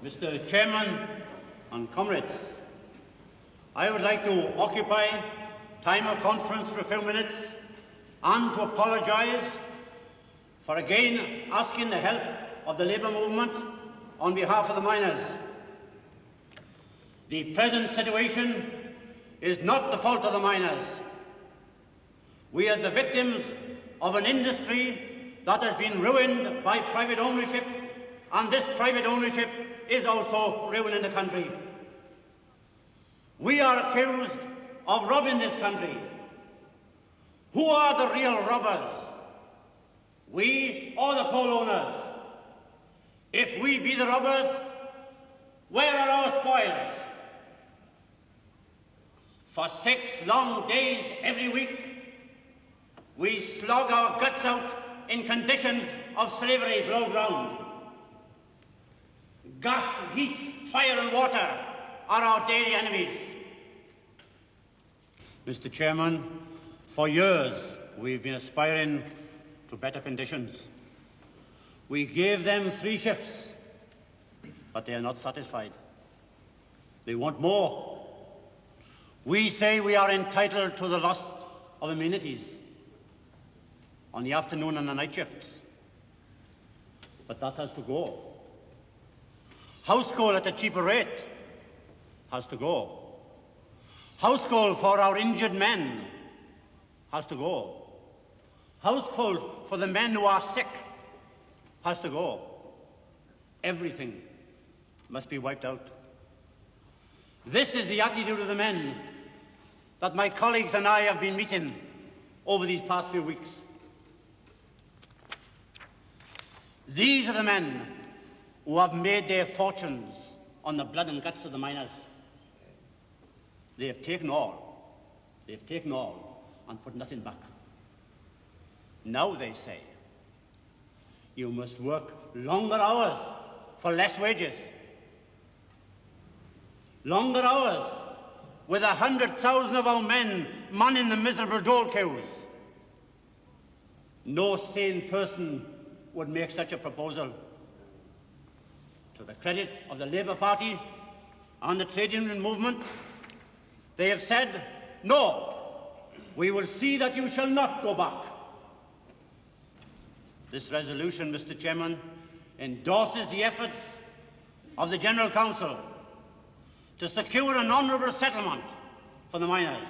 Mr. Chairman and comrades, I would like to occupy time of conference for a few minutes and to apologise for again asking the help of the labour movement on behalf of the miners. The present situation is not the fault of the miners. We are the victims of an industry that has been ruined by private ownership, and this private ownership is also ruining the country. We are accused of robbing this country. Who are the real robbers? We or the coal owners? If we be the robbers, where are our spoils? For 6 long days every week, we slog our guts out in conditions of slavery below ground. Gas, heat, fire and water are our daily enemies. Mr. Chairman, for years we've been aspiring to better conditions. We gave them 3 shifts, but they are not satisfied. They want more. We say we are entitled to the loss of amenities on the afternoon and the night shifts, but that has to go. House call at a cheaper rate has to go. House call for our injured men has to go. House call for the men who are sick has to go. Everything must be wiped out. This is the attitude of the men that my colleagues and I have been meeting over these past few weeks. These are the men who have made their fortunes on the blood and guts of the miners. They have taken all. They have taken all and put nothing back. Now they say, you must work longer hours for less wages. Longer hours with 100,000 of our men manning the miserable dole queues. No sane person would make such a proposal. To the credit of the Labour Party and the trade union movement, they have said, no, we will see that you shall not go back. This resolution, Mr. Chairman, endorses the efforts of the General Council to secure an honourable settlement for the miners.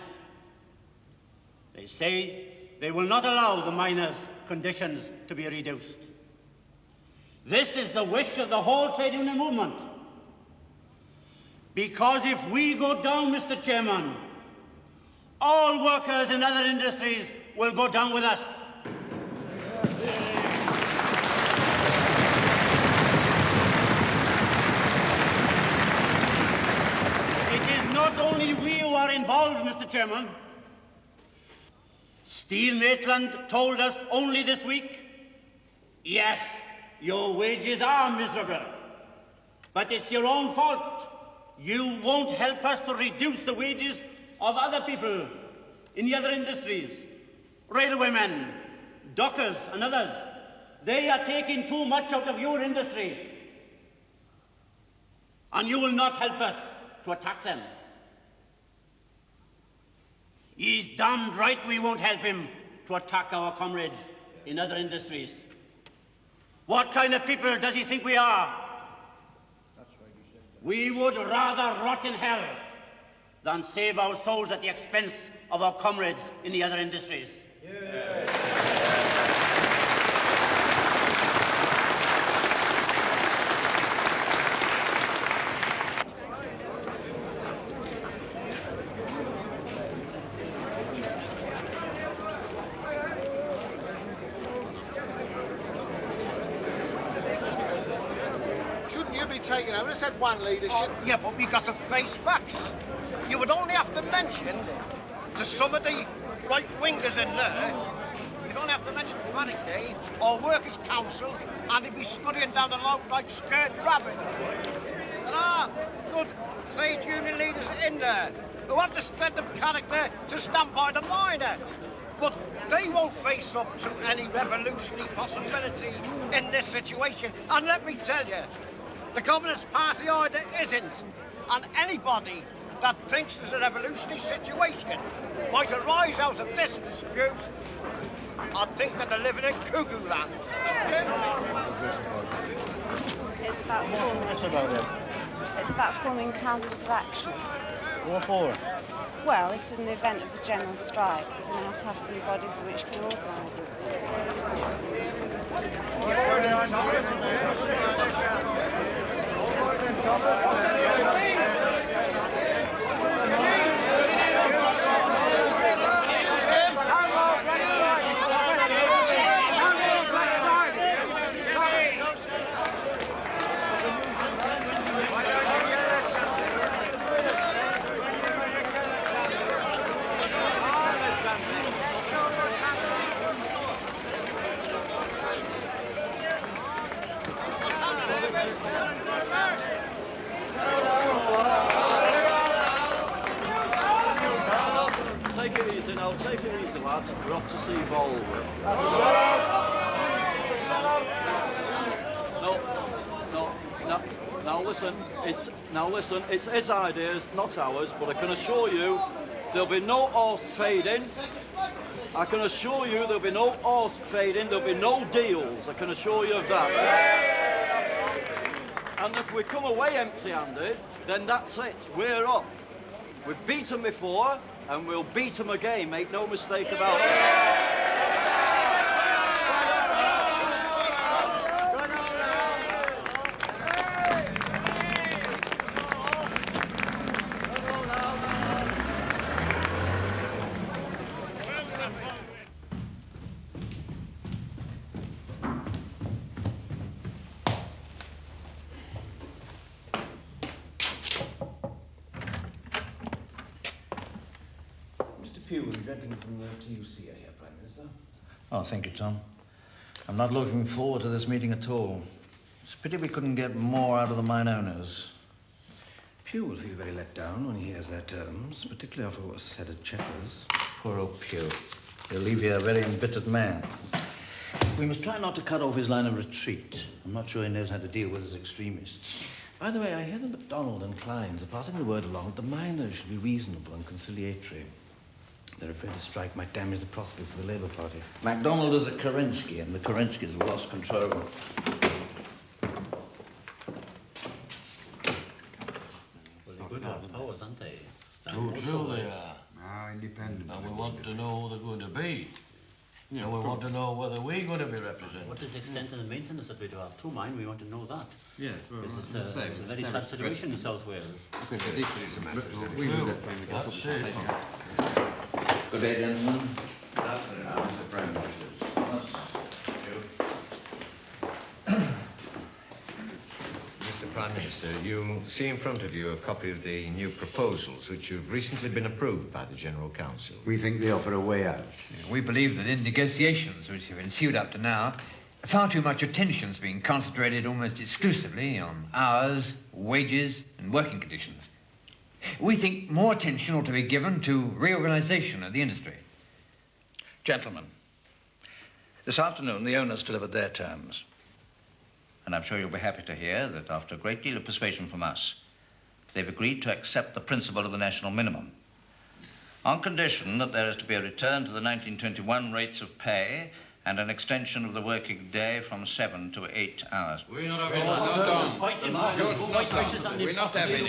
They say they will not allow the miners' conditions to be reduced. This is the wish of the whole trade union movement. Because if we go down, Mr. Chairman, all workers in other industries will go down with us. It is not only we who are involved, Mr. Chairman. Steel Maitland told us only this week, yes, your wages are miserable, but it's your own fault. You won't help us to reduce the wages of other people in the other industries. Railwaymen, dockers and others. They are taking too much out of your industry. And you will not help us to attack them. He's damned right we won't help him to attack our comrades in other industries. What kind of people does he think we are? We would rather rot in hell than save our souls at the expense of our comrades in the other industries. Shouldn't you be taking over? Let's have one leadership. Oh, yeah, but we got to face facts. You would only have to mention to some of the right-wingers in there, you'd only have to mention Panicky or Workers' Council, and they'd be scurrying down the road like scared rabbits. There are good trade union leaders in there who have the strength of character to stand by the miner. But they won't face up to any revolutionary possibility in this situation. And let me tell you, the Communist Party either isn't, and anybody that thinks there's a revolutionary situation might arise out of this dispute, I think that they're living in cuckoo land. It's about forming councils of action. What for? Well, if in the event of a general strike, you're going to have some bodies which can organise it. Take it easy now, take it easy, lads. We're off to see Volvo. No. Now listen, it's his ideas, not ours, but I can assure you there'll be no horse trading. I can assure you there'll be no horse trading, there'll be no deals, I can assure you of that. And if we come away empty-handed, then that's it, we're off. We've beat them before, and we'll beat them again, make no mistake about it. Pugh, the gentleman from the TUC here, Prime Minister. Oh, thank you, Tom. I'm not looking forward to this meeting at all. It's a pity we couldn't get more out of the mine owners. Pugh will feel very let down when he hears their terms, particularly after what was said at Checkers. Poor old Pugh. He'll leave here a very embittered man. We must try not to cut off his line of retreat. I'm not sure he knows how to deal with his extremists. By the way, I hear that MacDonald and Kleins are passing the word along that the miners should be reasonable and conciliatory. They're afraid a strike might damage the prospects of the Labour Party. MacDonald is a Kerensky, and the Kerenskys have lost control. Well, good have powers, aren't they? Too true they are. Independent. And we want to know who they're going to be. Yeah, and we want to know whether we're going to be represented. What is the extent of the maintenance that we do have? To mine, we want to know that. Yes, well, It's a very sad situation in South Wales. we will let them get That's it. Good day, gentlemen. Mr. Prime Minister. Mr. Prime Minister, you see in front of you a copy of the new proposals which have recently been approved by the General Council. We think they offer a way out. We believe that in negotiations which have ensued up to now, far too much attention's been concentrated almost exclusively on hours, wages, and working conditions. We think more attention ought to be given to reorganisation of the industry. Gentlemen, this afternoon the owners delivered their terms. And I'm sure you'll be happy to hear that after a great deal of persuasion from us, they've agreed to accept the principle of the national minimum, on condition that there is to be a return to the 1921 rates of pay and an extension of the working day from 7 to 8 hours. We're not having Quite impossible. We're not having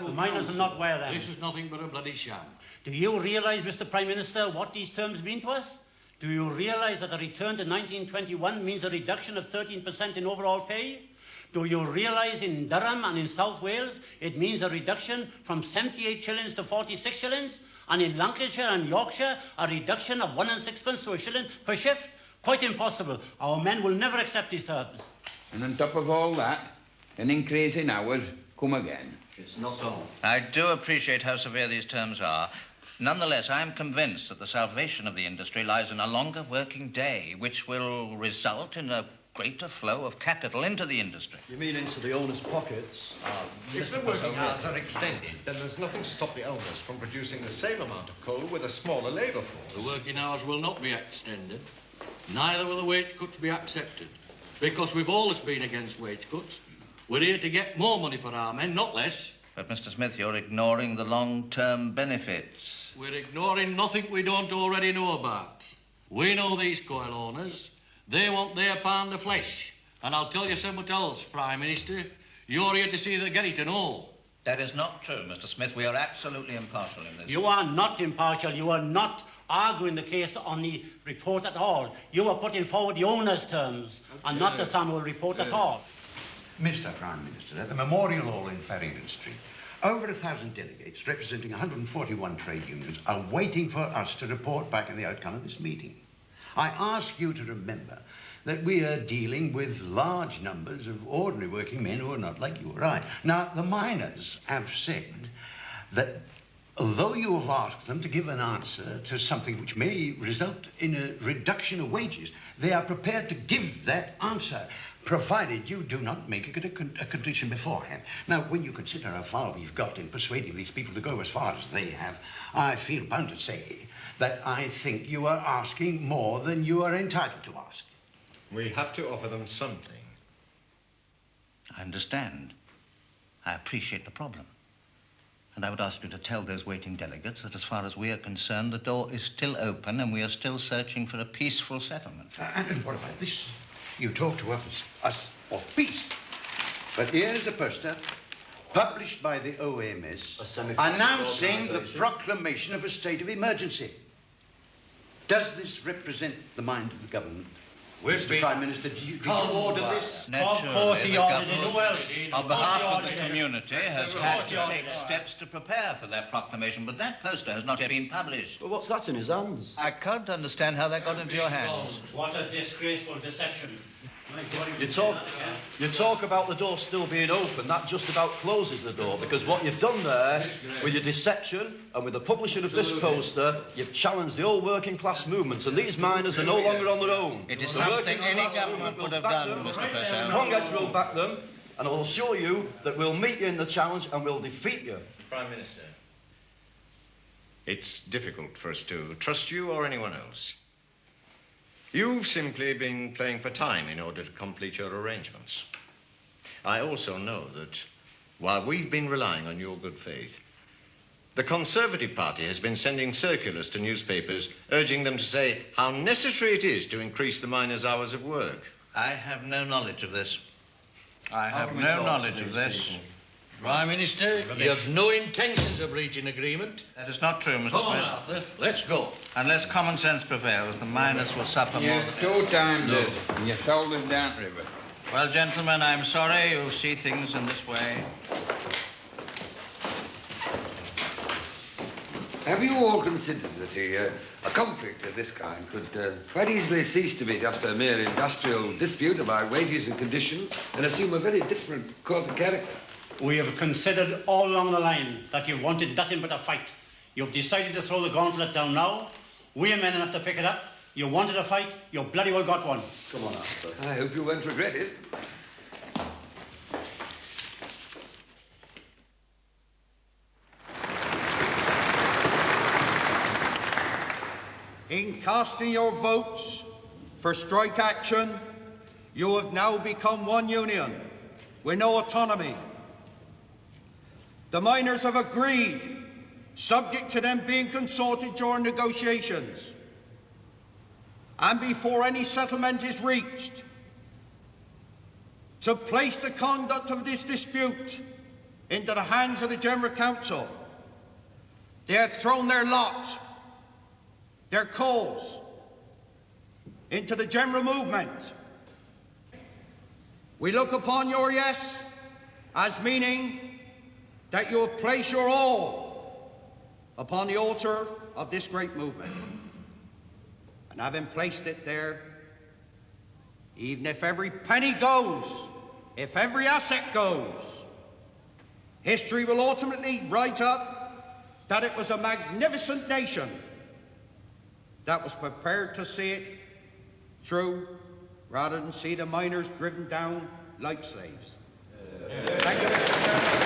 The miners are not aware then. This is nothing but a bloody sham. Do you realise, Mr. Prime Minister, what these terms mean to us? Do you realise that a return to 1921 means a reduction of 13% in overall pay? Do you realise in Durham and in South Wales it means a reduction from 78 shillings to 46 shillings? And in Lancashire and Yorkshire a reduction of 1 6 to a shilling per shift? Quite impossible. Our men will never accept these terms. And on top of all that, an increase in hours come again. It's not so. I do appreciate how severe these terms are. Nonetheless, I am convinced that the salvation of the industry lies in a longer working day, which will result in a greater flow of capital into the industry. You mean into the owners' pockets? If the working hours are extended, then there's nothing to stop the owners from producing the same amount of coal with a smaller labour force. The working hours will not be extended. Neither will the wage cuts be accepted. Because we've always been against wage cuts. We're here to get more money for our men, not less. But, Mr. Smith, you're ignoring the long-term benefits. We're ignoring nothing we don't already know about. We know these coal owners. They want their pound of flesh. And I'll tell you something else, Prime Minister. You're here to see they get it and all. That is not true, Mr. Smith. We are absolutely impartial in this. You are not impartial. You are not arguing the case on the report at all. You are putting forward the owner's terms and not the Samuel report at all. Mr. Prime Minister, at the Memorial Hall in Farringdon Street, over 1,000 delegates representing 141 trade unions are waiting for us to report back on the outcome of this meeting. I ask you to remember that we are dealing with large numbers of ordinary working men who are not like you or I. Now, the miners have said that although you have asked them to give an answer to something which may result in a reduction of wages, they are prepared to give that answer, provided you do not make it a condition beforehand. Now, when you consider how far we've got in persuading these people to go as far as they have, I feel bound to say that I think you are asking more than you are entitled to ask. We have to offer them something. I understand. I appreciate the problem. And I would ask you to tell those waiting delegates that as far as we are concerned, the door is still open and we are still searching for a peaceful settlement. And what about this? You talk to us of peace. But here is a poster published by the OMS announcing the proclamation of a state of emergency. Does this represent the mind of the government? Mr. Prime Minister, do you order this? Naturally, Of course he the ordered it. government, Who else? on behalf of the community, has had to take steps to prepare for that proclamation, but that poster has not yet been published. Well, what's that in his hands? I can't understand how that got into your hands. What a disgraceful deception. You talk about the door still being open, that just about closes the door, because what you've done there, with your deception and with the publishing of this poster, you've challenged the whole working class movement, and these miners are no longer on their own. It is The something working any class government movement would have will back done, them. Mr. President. Congress will back them, and I'll assure you that we'll meet you in the challenge and we'll defeat you. Prime Minister, it's difficult for us to trust you or anyone else. You've simply been playing for time in order to complete your arrangements. I also know that while we've been relying on your good faith, the Conservative Party has been sending circulars to newspapers urging them to say how necessary it is to increase the miners' hours of work. I have no knowledge of this. I have no knowledge of this. Prime Minister, you have no intentions of reaching agreement. That is not true, Mr. Come on, Smith. Arthur, let's go. Unless common sense prevails, the miners will suffer more. Yes, 2 times it, and you sold them down river. Well, gentlemen, I'm sorry you see things in this way. Have you all considered that a conflict of this kind could quite easily cease to be just a mere industrial dispute about wages and conditions and assume a very different corporate character? We have considered all along the line that you wanted nothing but a fight. You've decided to throw the gauntlet down now. We are men enough to pick it up. You wanted a fight, you bloody well got one. Come on, Arthur. I hope you won't regret it. In casting your votes for strike action, you have now become one union with no autonomy. The miners have agreed, subject to them being consulted during negotiations, and before any settlement is reached, to place the conduct of this dispute into the hands of the General Council. They have thrown their lot, their cause, into the general movement. We look upon your yes as meaning that you have placed your all upon the altar of this great movement. And having placed it there, even if every penny goes, if every asset goes, history will ultimately write up that it was a magnificent nation that was prepared to see it through rather than see the miners driven down like slaves. Thank you, Mr. Chairman.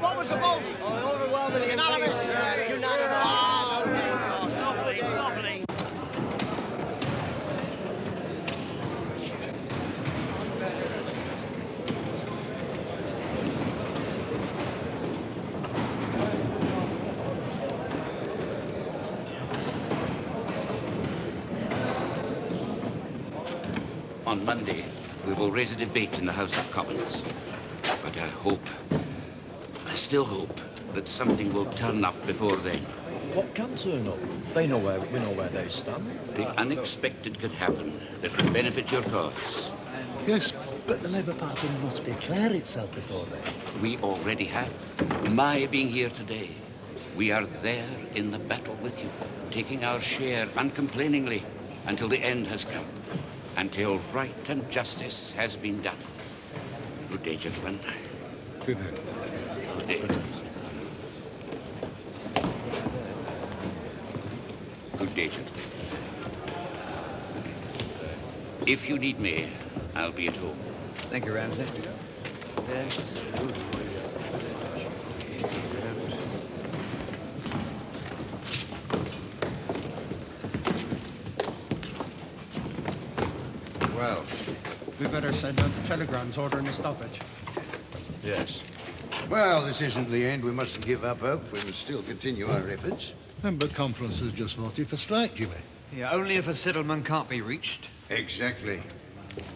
What was the vote? Overwhelmingly unanimous. Unanimous. Oh, lovely, lovely. On Monday, we will raise a debate in the House of Commons. But I still hope that something will turn up before then. What can turn up? We know where they stand. The unexpected could happen that could benefit your cause. Yes, but the Labour Party must declare itself before then. We already have. My being here today, we are there in the battle with you, taking our share uncomplainingly until the end has come, until right and justice has been done. Good day, gentlemen. Good day. Good day. Good day, gentlemen. If you need me, I'll be at home. Thank you, Ramsay. Well, we better send out the telegrams ordering a stoppage. Yes. Well, this isn't the end. We mustn't give up hope. We must still continue our efforts. Member Conference has just voted for strike, Jimmy. Yeah, only if a settlement can't be reached. Exactly.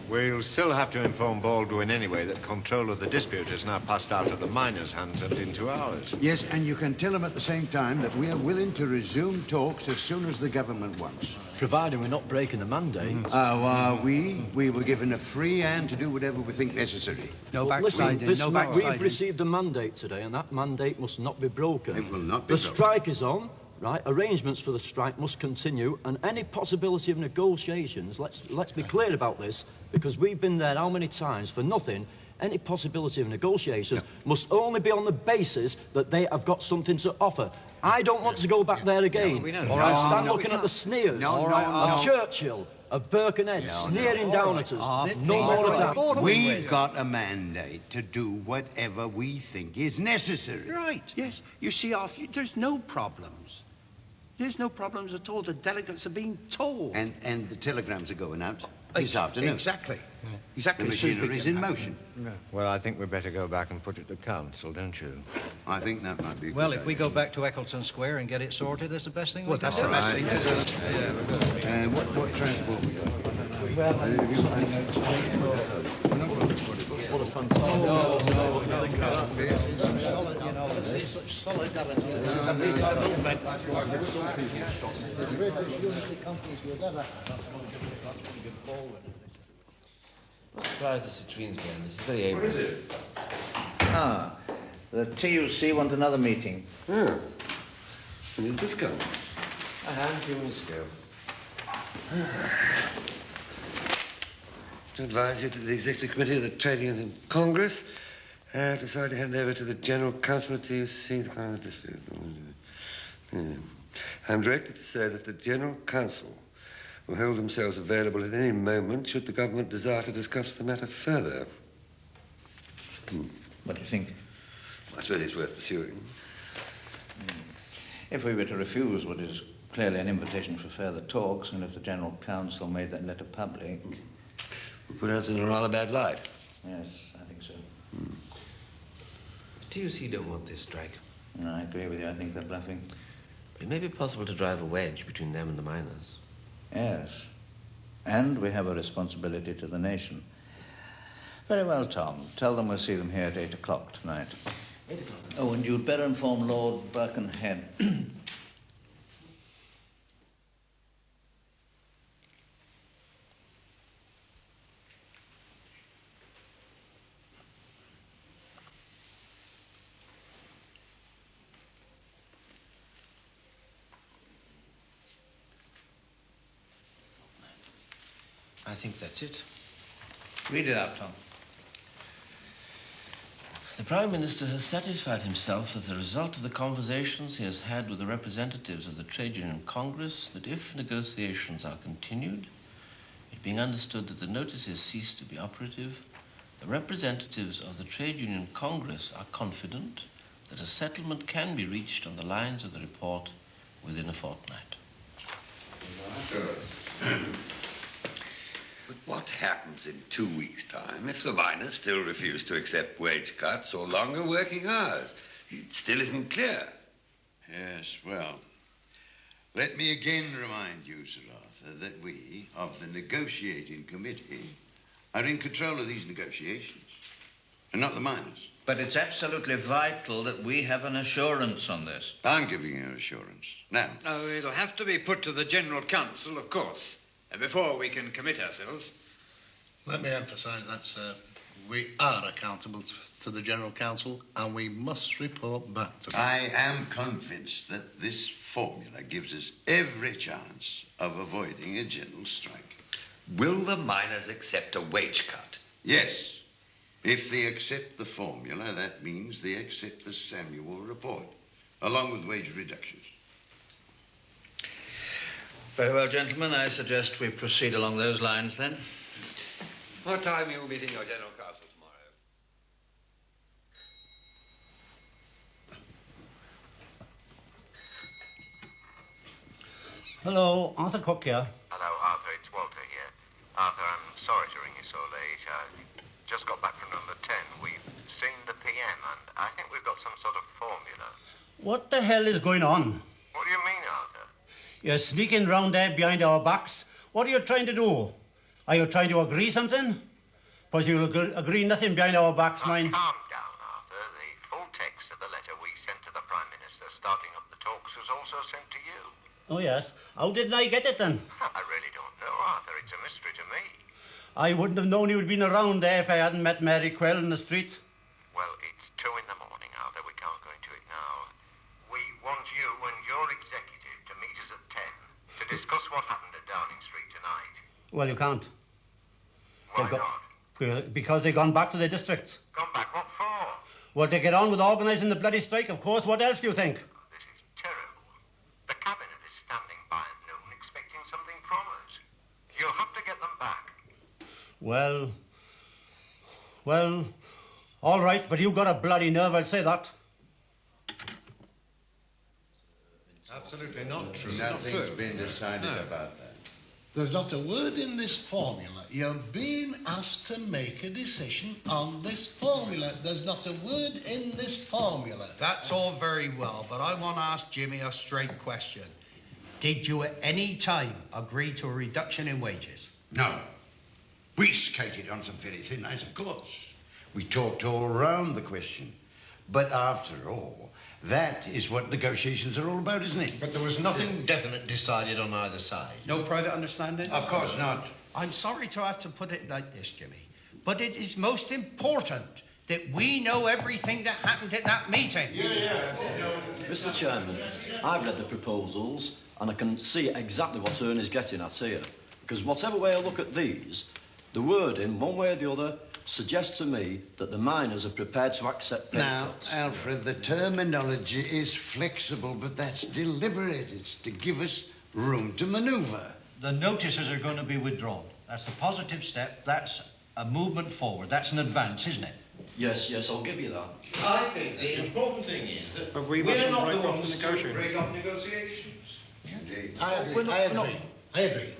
We'll still have to inform Baldwin anyway that control of the dispute has now passed out of the miners' hands and into ours. Yes, and you can tell him at the same time that we are willing to resume talks as soon as the government wants. Providing we're not breaking the mandate. Oh, are we? We were given a free hand to do whatever we think necessary. No Well, backsliding, listen, no we've backsliding. received a mandate today, and that mandate must not be broken. It will not be The broken. strike is on, right? Arrangements for the strike must continue, and any possibility of negotiations, let's be clear about this, because we've been there how many times for nothing. Any possibility of negotiations must only be on the basis that they have got something to offer. I don't want to go back there again. Or I stand looking at the sneers of Churchill, of Birkenhead, sneering down at us. No more of that. We've got a mandate to do whatever we think is necessary. Right, yes. You see, there's no problems. There's no problems at all. The delegates are being told. And the telegrams are going out this afternoon. Exactly. The Exactly. machinery is in motion. Well, I think we'd better go back and put it to council, don't you? I think that might be a Well, good if we idea. go back to Eccleston Square and get it sorted, that's the best thing we can That's do. the best thing to do. What transport we got? What a fantastic... Such solidarity. This is a big movement. The greatest unity companies would ever. I'm surprised the citrine's been. This is very able. What is it? Ah, the TUC want another meeting. Oh. When did this come? I had a few minutes ago. To advise you that the Executive Committee of the Trade Union Congress decided to hand over to the General Council of the TUC the kind of dispute. I'm directed to say that the General Council will hold themselves available at any moment should the government desire to discuss the matter further. What do you think? I suppose it's worth pursuing. If we were to refuse what is clearly an invitation for further talks, and if the General Council made that letter public... We'll put us in a rather bad light. Yes, I think so. The TUC don't want this strike. No, I agree with you. I think they're bluffing. But it may be possible to drive a wedge between them and the miners. Yes. And we have a responsibility to the nation. Very well, Tom. Tell them we'll see them here at 8 o'clock tonight. 8 o'clock. Oh, and you'd better inform Lord Birkenhead. I think that's it. Read it out, Tom. The Prime Minister has satisfied himself as a result of the conversations he has had with the representatives of the Trade Union Congress that if negotiations are continued, it being understood that the notices cease to be operative, the representatives of the Trade Union Congress are confident that a settlement can be reached on the lines of the report within a fortnight. But what happens in 2 weeks' time if the miners still refuse to accept wage cuts or longer working hours? It still isn't clear. Yes, well, let me again remind you, Sir Arthur, that we, of the negotiating committee, are in control of these negotiations, and not the miners. But it's absolutely vital that we have an assurance on this. I'm giving you an assurance. Now, Oh, it'll have to be put to the General Council, of course, before we can commit ourselves. Let me emphasise that, sir. We are accountable to the General Council, and we must report back to them. I am convinced that this formula gives us every chance of avoiding a general strike. Will the miners accept a wage cut? Yes. If they accept the formula, that means they accept the Samuel report, along with wage reductions. Very well, gentlemen. I suggest we proceed along those lines, then. What time are you meeting your General Council tomorrow? Hello, Arthur Cook here. Hello, Arthur. It's Walter here. Arthur, I'm sorry to ring you so late. I just got back from number 10. We've seen the PM, and I think we've got some sort of formula. What the hell is going on? What do you mean, Arthur? You're sneaking round there behind our backs. What are you trying to do? Are you trying to agree something? Because you'll agree nothing behind our backs, mind. Calm down, Arthur. The full text of the letter we sent to the Prime Minister starting up the talks was also sent to you. Oh, yes. How didn't I get it, then? I really don't know, Arthur. It's a mystery to me. I wouldn't have known you'd been around there if I hadn't met Mary Quell in the street. Well, it's 2 in the morning, Arthur. We can't go into it now. We want you and your executive to meet us at 10 to discuss what happened at Downing Street tonight. Well, you can't. Why not? Because they've gone back to their districts. Gone back? What for? Well, to get on with organising the bloody strike, of course. What else do you think? This is terrible. Well, all right, but you got a bloody nerve, I'll say that. Absolutely not true. Nothing's been decided about that. There's not a word in this formula. You're being asked to make a decision on this formula. There's not a word in this formula. That's all very well, but I want to ask Jimmy a straight question. Did you at any time agree to a reduction in wages? No. We skated on some very thin ice, of course. We talked all around the question. But after all, that is what negotiations are all about, isn't it? But there was nothing definite decided on either side. No private understanding? Of course not. I'm sorry to have to put it like this, Jimmy, but it is most important that we know everything that happened at that meeting. Mr. Chairman, I've read the proposals and I can see exactly what Ernie's getting at here. Because whatever way I look at these, the wording, one way or the other, suggests to me that the miners are prepared to accept pay Now, cuts. Alfred, the terminology is flexible, but that's deliberate. It's to give us room to manoeuvre. The notices are going to be withdrawn. That's the positive step. That's a movement forward. That's an advance, isn't it? Yes, I'll give you that. I think the important thing is that But we're not the break off ones the to negotiations. break off negotiations. Indeed. I agree. I agree.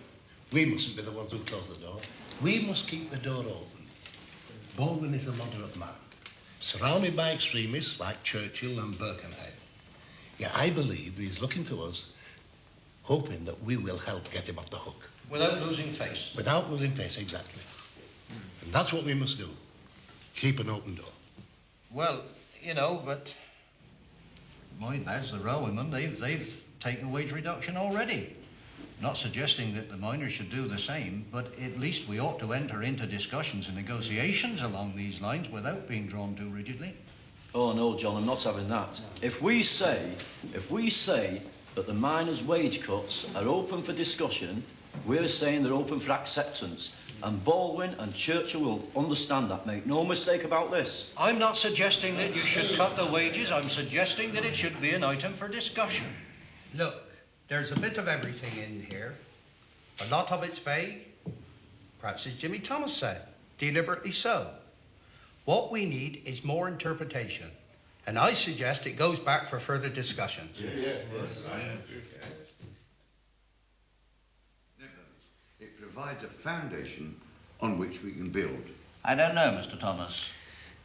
We mustn't be the ones who close the door. We must keep the door open. Baldwin is a moderate man, surrounded by extremists like Churchill and Birkenhead. Yeah, I believe he's looking to us, hoping that we will help get him off the hook. Without losing face. Without losing face, exactly. And that's what we must do. Keep an open door. Well, you know, but my lads, the railwaymen, they've taken wage reduction already. Not suggesting that the miners should do the same, but at least we ought to enter into discussions and negotiations along these lines without being drawn too rigidly. Oh no, John, I'm not having that. If we say that the miners' wage cuts are open for discussion, we're saying they're open for acceptance. And Baldwin and Churchill will understand that. Make no mistake about this. I'm not suggesting that you should cut the wages. I'm suggesting that it should be an item for discussion. Look, there's a bit of everything in here. A lot of it's vague. Perhaps as Jimmy Thomas said, deliberately so. What we need is more interpretation. And I suggest it goes back for further discussions. It provides a foundation on which we can build. I don't know, Mr. Thomas.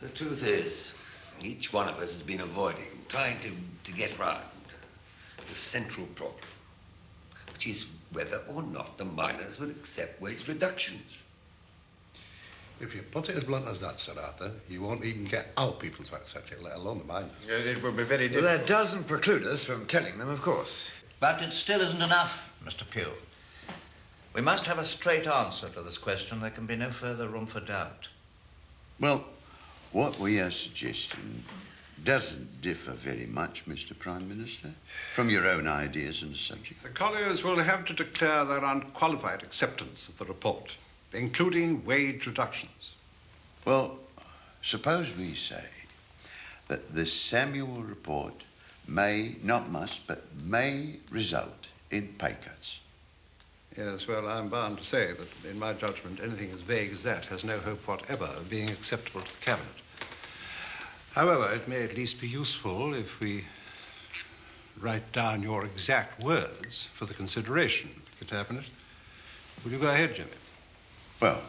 The truth is, each one of us has been avoiding, trying to get round the central problem, which is whether or not the miners will accept wage reductions. If you put it as blunt as that, Sir Arthur, you won't even get our people to accept it, let alone the miners. It will be very Well, difficult. that doesn't preclude us from telling them, of course. But it still isn't enough, Mr. Pugh. We must have a straight answer to this question. There can be no further room for doubt. Well, what we are suggesting doesn't differ very much, Mr. Prime Minister, from your own ideas on the subject. The colliers will have to declare their unqualified acceptance of the report, including wage reductions. Well, suppose we say that the Samuel report may, not must, but may result in pay cuts. Yes, well, I'm bound to say that, in my judgment, anything as vague as that has no hope whatever of being acceptable to the Cabinet. However, it may at least be useful if we write down your exact words for the consideration, Cabinet. Will you go ahead, Jimmy? Well,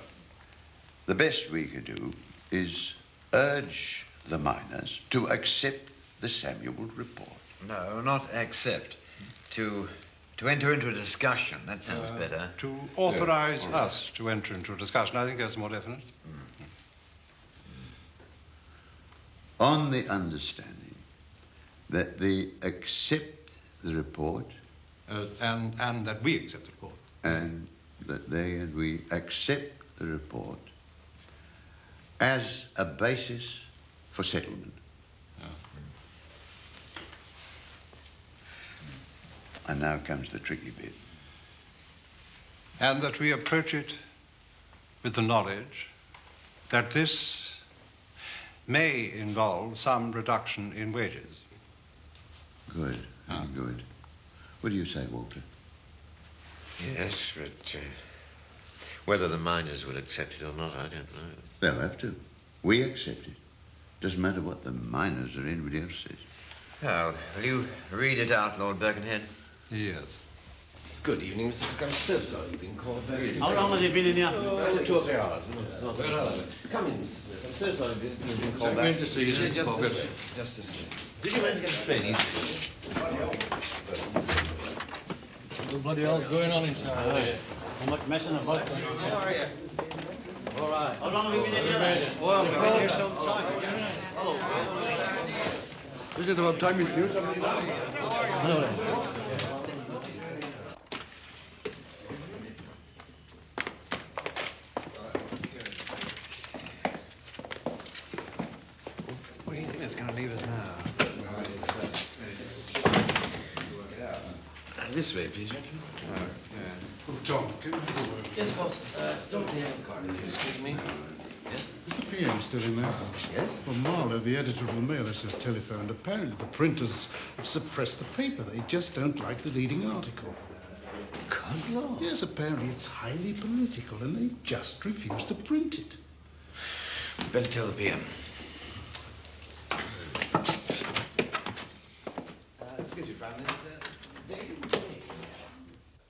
the best we could do is urge the miners to accept the Samuel report. No, not accept. To enter into a discussion. That sounds better. To authorize us to enter into a discussion. I think that's more definite. On the understanding that they accept the report. And that we accept the report. And that they and we accept the report as a basis for settlement. And now comes the tricky bit. And that we approach it with the knowledge that this may involve some reduction in wages. Good, very good. What do you say, Walter? Yes, but Whether the miners will accept it or not, I don't know. They'll have to. We accept it. Doesn't matter what the miners or anybody else says. Now, will you read it out, Lord Birkenhead? Yes. Good evening, Mr. Cook. I'm so sorry you've been called back. How long has he been in here? 2 or 3 hours. Come in, Mr. Smith. I'm so sorry you've been called back. Going to see you. Just a second. Just a second. Did you manage to get a train easily? What bloody hell's going on inside here? How much messing about? How are you? All right. How long have you been in here? Well, we've been here some time. Is it about time you knew something? What do you think that's going to leave us now? This way, please, gentlemen. Oh, Tom, can you have a word? Yes, boss. Don't the card. Excuse me. Yes? Is the PM still in there? Yes? Well, Marlowe, the editor of the Mail, has just telephoned. Apparently the printers have suppressed the paper. They just don't like the leading article. Good Lord. Yes, apparently it's highly political and they just refuse to print it. Better tell the PM. Excuse me, Prime Minister.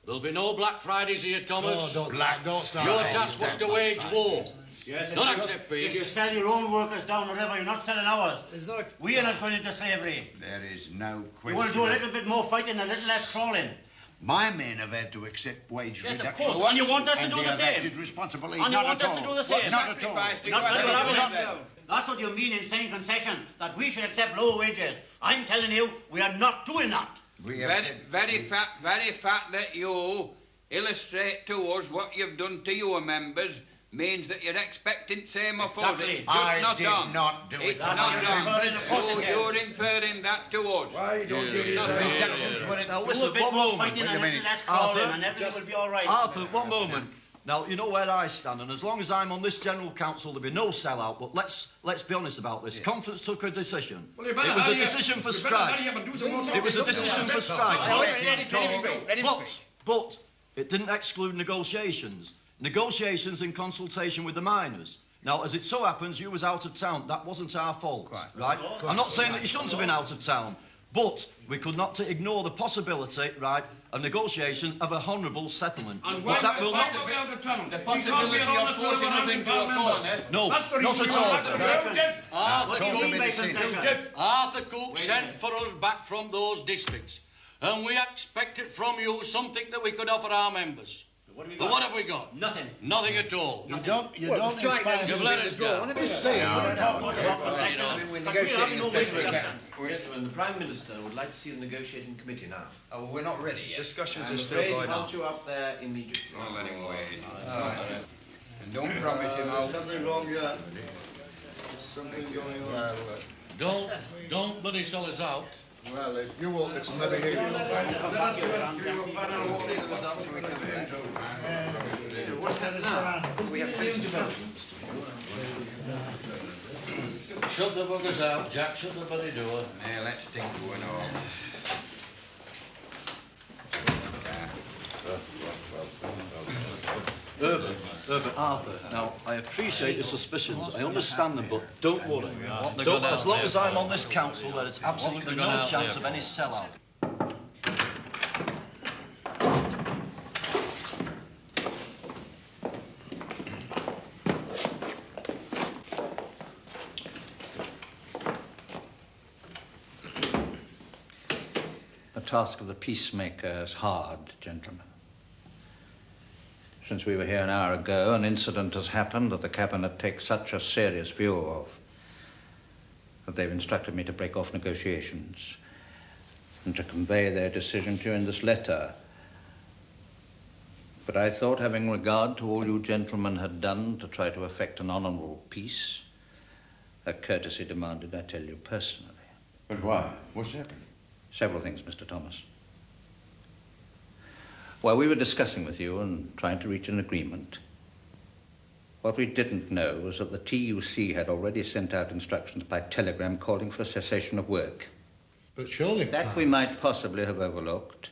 There'll be no Black Fridays here, Thomas. Oh, don't start. Your task was to wage war. Yes, Not if you- accept If you peace. sell your own workers down the river, you're not selling ours. We are not going into slavery. There is no question. We want to do a little bit more fighting, a little less crawling. My men have had to accept wage Yes, of reduction. course. And you want us to and do they the have same. acted responsibly. And you Not want at us to all. do the same. Not at all. That's what you mean in saying concession, that we should accept low wages. I'm telling you, we are not doing that. Very fact that you illustrate to us what you've done to your members means that you're expecting same of us. Exactly. It's just I not did done. not do it. It's That's not what done. you're referring to. You're inferring that to us. Why don't you use yeah, reductions when it... Now, Do listen, a bit one more moment. fighting and a little less crawling, and everything will be all right. Arthur, one moment. Now, you know where I stand, and as long as I'm on this General Council, there'll be no sellout, but let's be honest about this. Conference took a decision. It was a decision for strike. It was a decision for strike. But it didn't exclude negotiations. Negotiations in consultation with the miners. Now, as it so happens, you was out of town. That wasn't our fault, right? I'm not saying that you shouldn't have been out of town, but we could not ignore the possibility, right, of negotiations of a honourable settlement. And But that will not... be out of town? The possibility of forcing us into a corner. No, That's the not reason at all. What do you mean by concession? Arthur Cook sent for us back from those districts, and we expected from you something that we could offer our members. But what have we got? Nothing. Nothing at all. You don't inspire... You've let us down. Let's say, Gentlemen, the Prime Minister would like to see the negotiating committee now. Oh, we're not ready yet. Discussions are still going on. You up there immediately. Well, anyway. And don't promise him out. Something wrong here. Something going on. Well, Don't bloody sell us out. well, if you won't listen, let me hear you. We have plenty to vote. Shut the buggers out, Jack. Shut the bloody door. Yeah, let's think going on. Herbert, Arthur, now, I appreciate your suspicions. I understand them, but don't worry. they're Don't, gonna as long have as I'm on this council, there is absolutely they're no gonna have chance there of any sellout. The task of the peacemaker is hard, gentlemen. Since we were here an hour ago, an incident has happened that the Cabinet takes such a serious view of that they've instructed me to break off negotiations and to convey their decision to you in this letter. But I thought, having regard to all you gentlemen had done to try to effect an honourable peace, a courtesy demanded I tell you personally. But why? What's happened? Several things, Mr. Thomas. While we were discussing with you and trying to reach an agreement, what we didn't know was that the TUC had already sent out instructions by telegram calling for a cessation of work. But surely... That we might possibly have overlooked.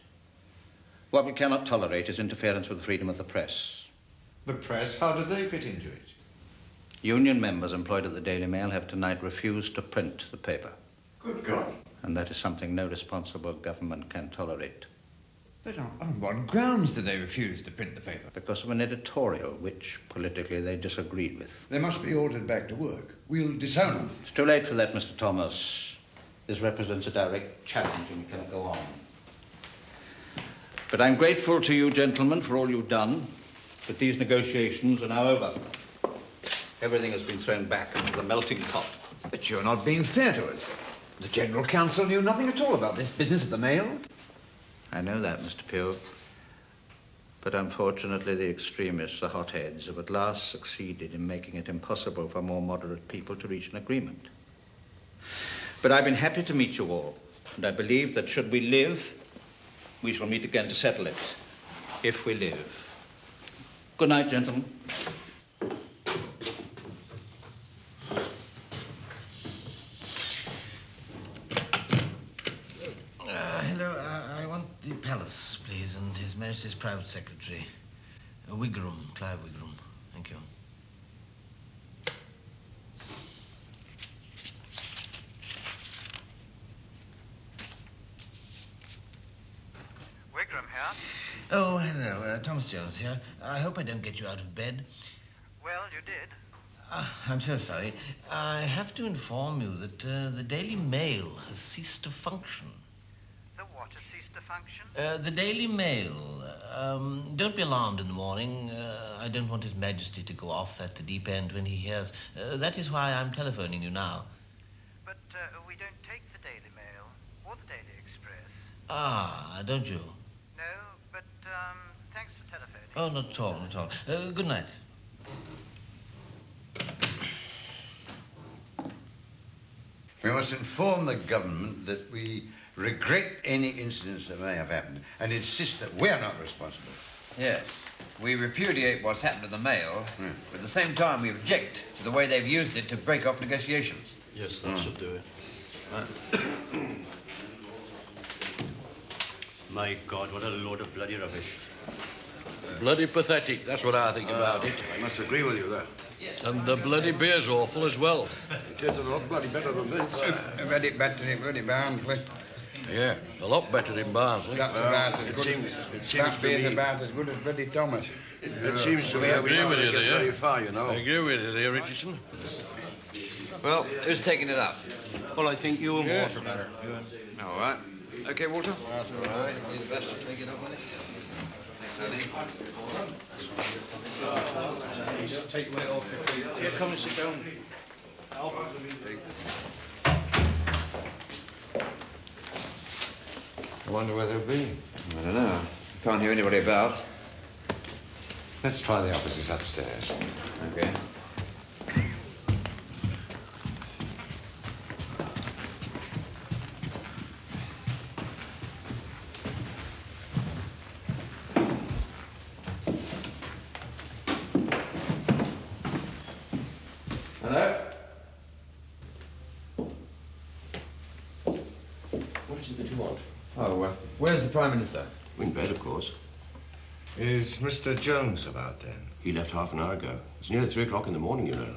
What we cannot tolerate is interference with the freedom of the press. The press, how do they fit into it? Union members employed at the Daily Mail have tonight refused to print the paper. Good God. And that is something no responsible government can tolerate. But on what grounds do they refuse to print the paper? Because of an editorial which, politically, they disagreed with. They must be ordered back to work. We'll disown them. It's too late for that, Mr. Thomas. This represents a direct challenge and we cannot go on. But I'm grateful to you, gentlemen, for all you've done. But these negotiations are now over. Everything has been thrown back into the melting pot. But you're not being fair to us. The General Council knew nothing at all about this business at the Mail. I know that, Mr. Pugh. But unfortunately, the extremists, the hotheads, have at last succeeded in making it impossible for more moderate people to reach an agreement. But I've been happy to meet you all, and I believe that should we live, we shall meet again to settle it, if we live. Good night, gentlemen. Hello, I want the palace, please, and His Majesty's private secretary. Wigram, Clive Wigram. Thank you. Wigram here. Oh, hello, Thomas Jones here. I hope I don't get you out of bed. Well, you did. I'm so sorry. I have to inform you that the Daily Mail has ceased to function. The what has ceased to function? The Daily Mail. Don't be alarmed in the morning. I don't want His Majesty to go off at the deep end when he hears. That is why I'm telephoning you now. But we don't take the Daily Mail or the Daily Express. Ah, don't you? No, but thanks for telephoning. Oh, not at all, not at all. Good night. We must inform the government that we regret any incidents that may have happened and insist that we're not responsible. Yes. We repudiate what's happened to the Mail, but at the same time we object to the way they've used it to break off negotiations. Yes, that should do it. My God, what a load of bloody rubbish. Bloody pathetic, that's what I think about it. I must agree with you there. And the bloody beer's awful as well. It is a lot bloody better than this. Very better in bloody Barnsley. Yeah, a lot better in Barnsley. That's about as it good. seems That to beer's me- about as good as bloody Thomas. It seems to me I that we agree don't with you get very there. far, you know. I agree with you there, Richardson. Well, who's taking it up? Well, I think you and Walter better. All right. Okay, Walter. That's all right. You're the best to take it up with it. Take weight off your feet. Here, come and sit down. I wonder where they'll be. I don't know. Can't hear anybody about. Let's try the offices upstairs. Okay. Hello? What is it that you want? Oh, where's the Prime Minister? In bed, of course. Is Mr. Jones about then? He left half an hour ago. It's nearly 3 o'clock in the morning, you know.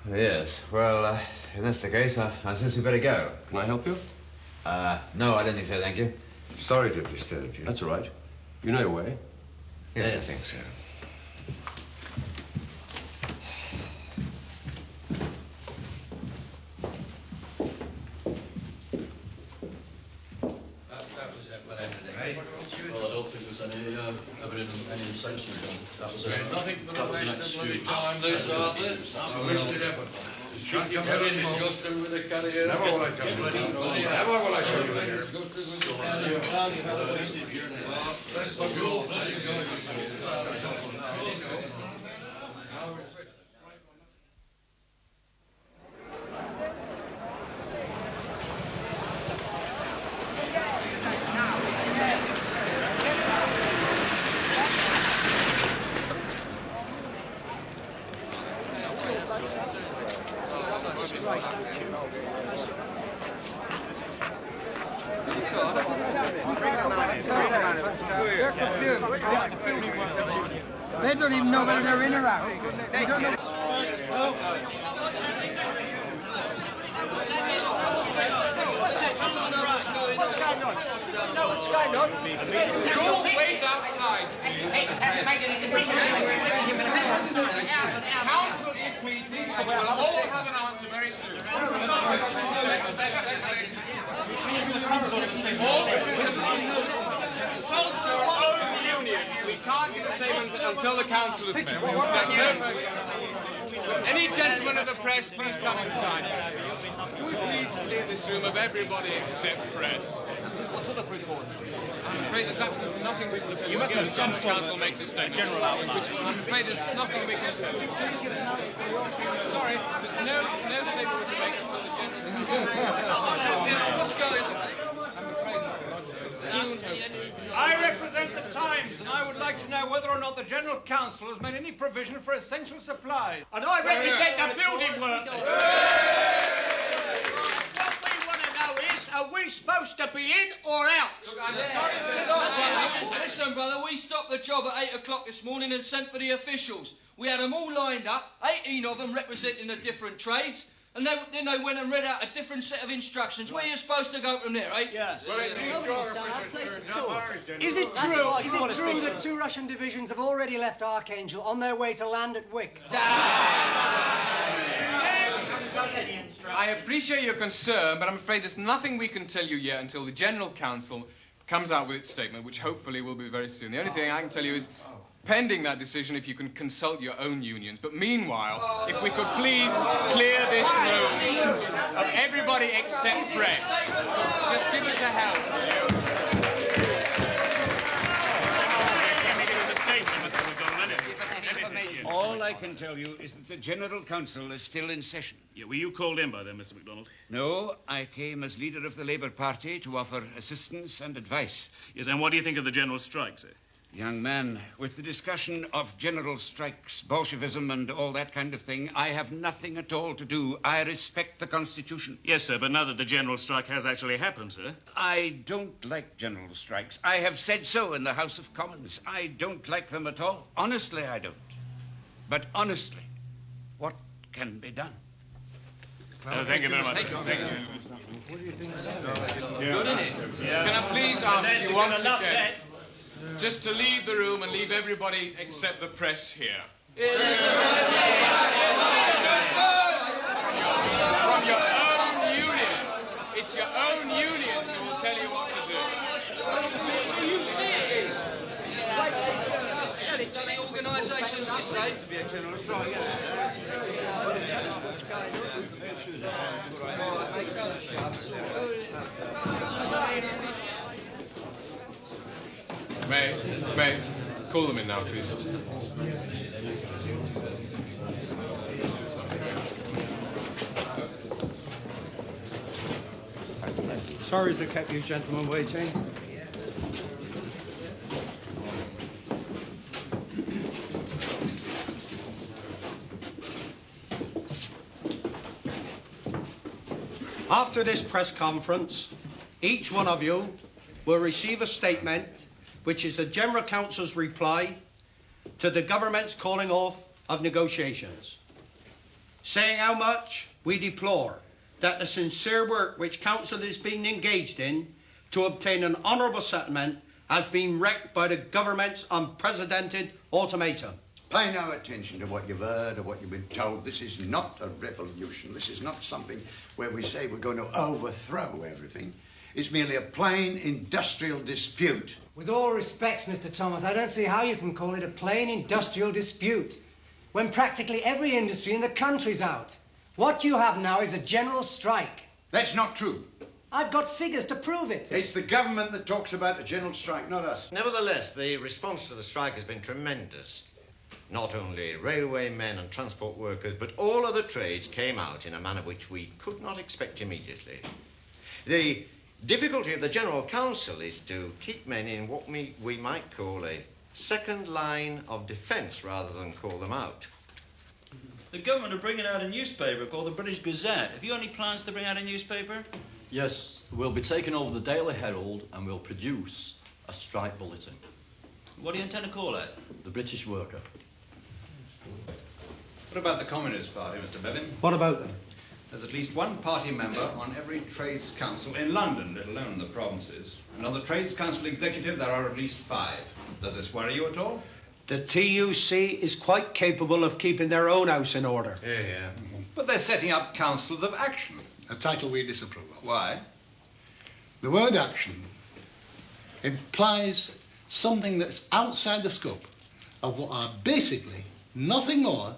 Yes. Well, if that's the case, I suppose we better go. Can I help you? No, I don't think so, thank you. Sorry to have disturbed you. That's all right. You know your way. Yes, I Yes. think so. Well, I don't think there's any sanction done. That was Nothing but that a was an waste of bloody excuse. time, this, aren't they? I'm wasted effort. Can't come very disgusted with the carrier. Never will I come to you. Never will I come to you. Disgusted with the carrier. Let's go. They don't even know whether they're in or out. They don't know. What's going on? No, what's going on? Don't wait outside. Council is meeting, and we'll all have an answer very soon. Consult your own union. We can't get a statement until the council is met. Any gentleman of the press, please come inside. Can we please clear this room of everybody except press? What sort of reports? I'm afraid there's absolutely nothing we can do. You must have some sort of council makes a statement. general outline. I'm afraid there's nothing we can do. Sorry, there's no statement we can make until the general. What's going on? I'm afraid I represent the Times, and I would like to know whether or not the General Council has made any provision for essential supplies. And I represent the building workers. What we want to know is, are we supposed to be in or out? Look, I'm sorry to Listen, brother, we stopped the job at 8 o'clock this morning and sent for the officials. We had them all lined up, 18 of them representing the different trades, and then they went and read out a different set of instructions. Where are you supposed to go from there, eh? Yes. Is it true? Is it true that 2 Russian divisions have already left Archangel on their way to land at Wick? I appreciate your concern, but I'm afraid there's nothing we can tell you yet until the General Council comes out with its statement, which hopefully will be very soon. The only thing I can tell you is, pending that decision, if you can consult your own unions. But meanwhile, if we could please clear this room of everybody except press. Just give us a help. All I can tell you is that the General Council is still in session. Yeah, were you called in by them, Mr. MacDonald? No, I came as leader of the Labour Party to offer assistance and advice. Yes, and what do you think of the general strike, sir? Young man, with the discussion of general strikes, Bolshevism and all that kind of thing, I have nothing at all to do. I respect the Constitution. Yes, sir, but now that the general strike has actually happened, sir. I don't like general strikes. I have said so in the House of Commons. I don't like them at all. Honestly, I don't. But honestly, what can be done? Thank you very much. Thank you. Good, isn't it? Can I please ask you once again, just to leave the room and leave everybody except the press here? From your own union. It's your own unions who will tell you what to do. So you see it is. The organisations, you say? May, call them in now, please. Sorry to keep you gentlemen waiting. After this press conference, each one of you will receive a statement which is the General Council's reply to the government's calling off of negotiations, saying how much we deplore that the sincere work which Council is being engaged in to obtain an honourable settlement has been wrecked by the government's unprecedented ultimatum. Pay no attention to what you've heard or what you've been told. This is not a revolution. This is not something where we say we're going to overthrow everything. It's merely a plain industrial dispute. With all respects, Mr. Thomas, I don't see how you can call it a plain industrial dispute when practically every industry in the country's out. What you have now is a general strike. That's not true. I've got figures to prove it. It's the government that talks about a general strike, not us. Nevertheless, the response to the strike has been tremendous. Not only railway men and transport workers, but all other trades came out in a manner which we could not expect immediately. The difficulty of the General Council is to keep men in what we might call a second line of defence rather than call them out. The government are bringing out a newspaper called the British Gazette. Have you any plans to bring out a newspaper? Yes, we'll be taking over the Daily Herald and we'll produce a strike bulletin. What do you intend to call it? The British worker. What about the Communist Party, Mr. Bevan? What about them? There's at least one party member on every Trades Council in London, let alone the provinces. And on the Trades Council executive, there are at least 5. Does this worry you at all? The TUC is quite capable of keeping their own house in order. Yeah. But they're setting up councils of action. A title we disapprove of. Why? The word action implies something that's outside the scope of what are basically nothing more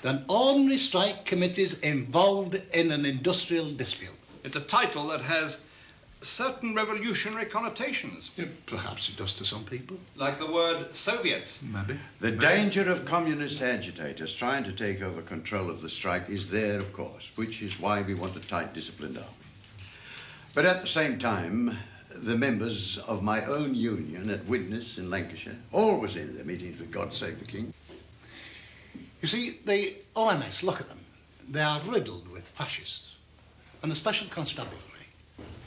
than ordinary strike committees involved in an industrial dispute. It's a title that has certain revolutionary connotations. Yeah, perhaps it does to some people. Like the word Soviets. Maybe. The danger of communist agitators trying to take over control of the strike is there, of course, which is why we want a tight, disciplined army. But at the same time, the members of my own union at Widnes in Lancashire, always in their meetings with God Save the King. You see, the OMS, look at them. They are riddled with fascists. And the Special Constabulary,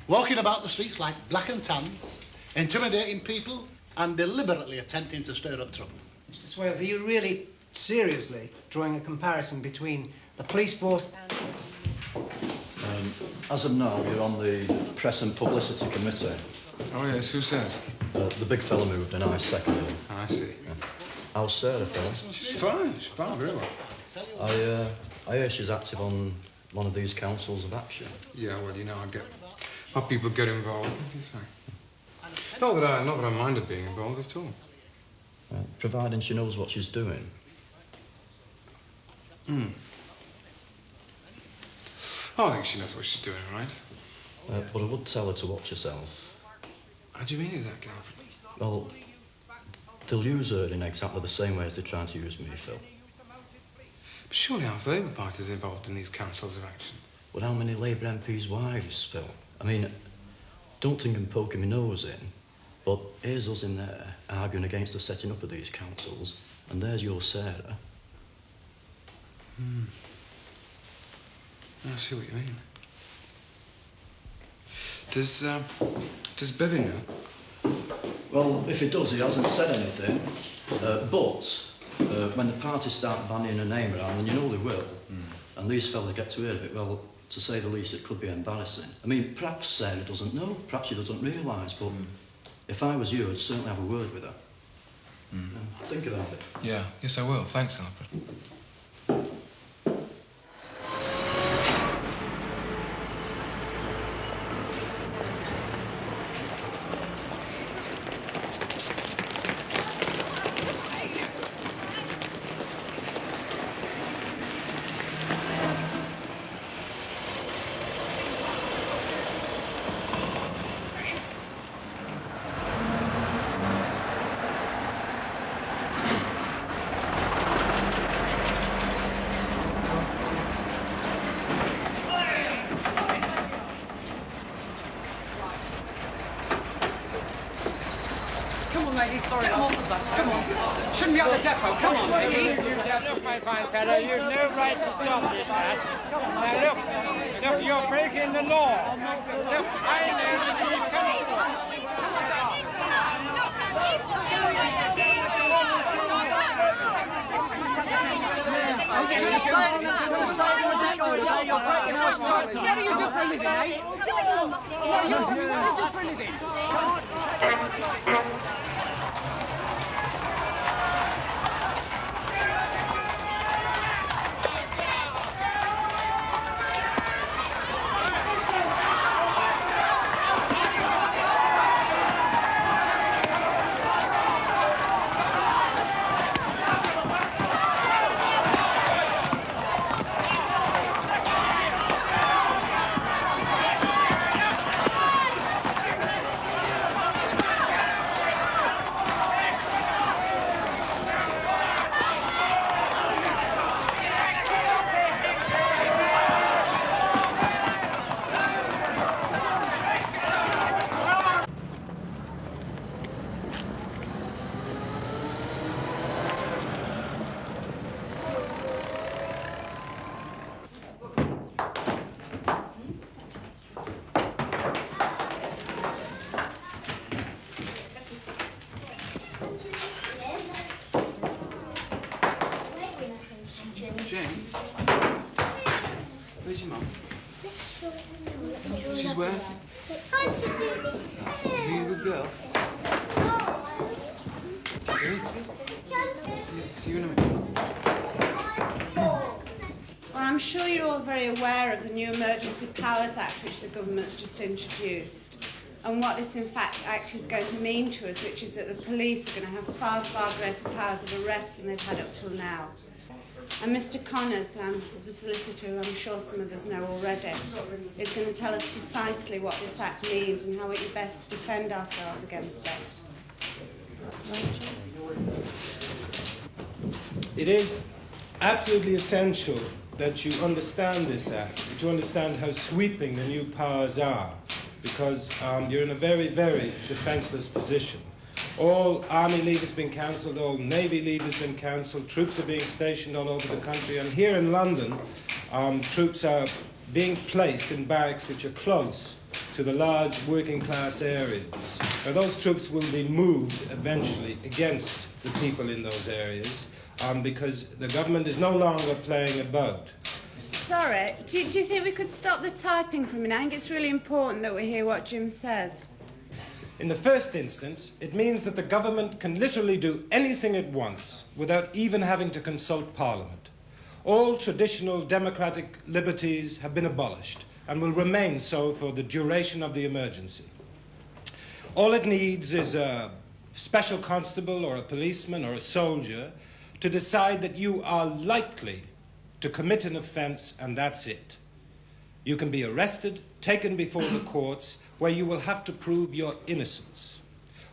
walking about the streets like black and tans, intimidating people and deliberately attempting to stir up trouble. Mr. Swales, are you really seriously drawing a comparison between the police force and... As of now, you're on the Press and Publicity Committee. Oh, yes, who says? The big fella moved and I seconded him. I see. How's Sarah, Phil? She's fine, very well. I hear she's active on one of these councils of action. Yeah, well, you know, how people get involved. Not that I minded being involved at all. Providing she knows what she's doing. I think she knows what she's doing, all right? But I would tell her to watch herself. How do you mean exactly, Alfred? Well, they'll use her in exactly the same way as they're trying to use me, Phil. But surely half the Labour Party's involved in these councils of action. Well, how many Labour MPs' wives, Phil? I mean, don't think I'm poking my nose in, but here's us in there arguing against the setting up of these councils, and there's your Sarah. I see what you mean. Does Bevin know? Well, if he does, he hasn't said anything. But when the parties start banning her name around, and you know they will, and these fellas get to hear of it, well, to say the least, it could be embarrassing. I mean, perhaps Sarah doesn't know, perhaps she doesn't realise, but if I was you, I'd certainly have a word with her. Think about it. Yeah, yes I will. Thanks, Alfred. Sorry, come on, come on. Shouldn't be at the depot. Come on, Peggy. Look, my fine fellow, you've no right to stop this man. Now, look, you're breaking the law. Look, I know that you What do you do for a living, eh? What do you do for a living? Come on. Jane. Where's your mum? She's where? Being a good girl. Really? See you in a minute. Well, I'm sure you're all very aware of the new Emergency Powers Act which the government's just introduced, and what this in fact act is going to mean to us, which is that the police are going to have far, far greater powers of arrest than they've had up till now. And Mr. Connors, as a solicitor who I'm sure some of us know already, is going to tell us precisely what this act means and how we can best defend ourselves against it. It is absolutely essential that you understand this act, that you understand how sweeping the new powers are, because you're in a very, very defenceless position. All army leave has been cancelled, all navy leave has been cancelled, troops are being stationed all over the country, and here in London, troops are being placed in barracks which are close to the large working class areas. Now, those troops will be moved eventually against the people in those areas, because the government is no longer playing about. Sorry, do you think we could stop the typing for a minute? I think it's really important that we hear what Jim says. In the first instance, it means that the government can literally do anything it wants without even having to consult Parliament. All traditional democratic liberties have been abolished and will remain so for the duration of the emergency. All it needs is a special constable or a policeman or a soldier to decide that you are likely to commit an offence, and that's it. You can be arrested, taken before the courts, where you will have to prove your innocence.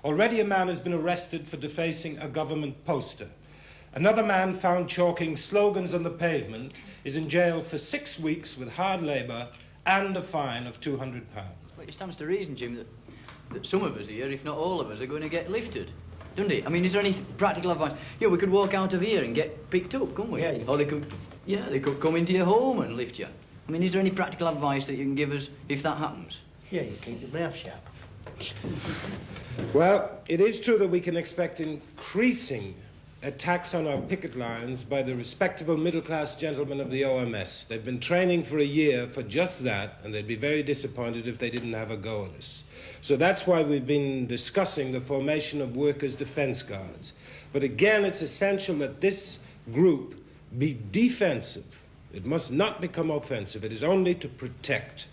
Already a man has been arrested for defacing a government poster. Another man found chalking slogans on the pavement is in jail for 6 weeks with hard labour and a fine of £200. Well, it stands to reason, Jim, that some of us here, if not all of us, are going to get lifted. Doesn't it? I mean, is there any practical advice? Yeah, we could walk out of here and get picked up, couldn't we? Yeah. Or they could come into your home and lift you. I mean, is there any practical advice that you can give us if that happens? Yeah, you keep your mouth shut. Well, it is true that we can expect increasing attacks on our picket lines by the respectable middle-class gentlemen of the OMS. They've been training for a year for just that, and they'd be very disappointed if they didn't have a go at us. So that's why we've been discussing the formation of Workers' Defence Guards. But again, it's essential that this group be defensive. It must not become offensive. It is only to protect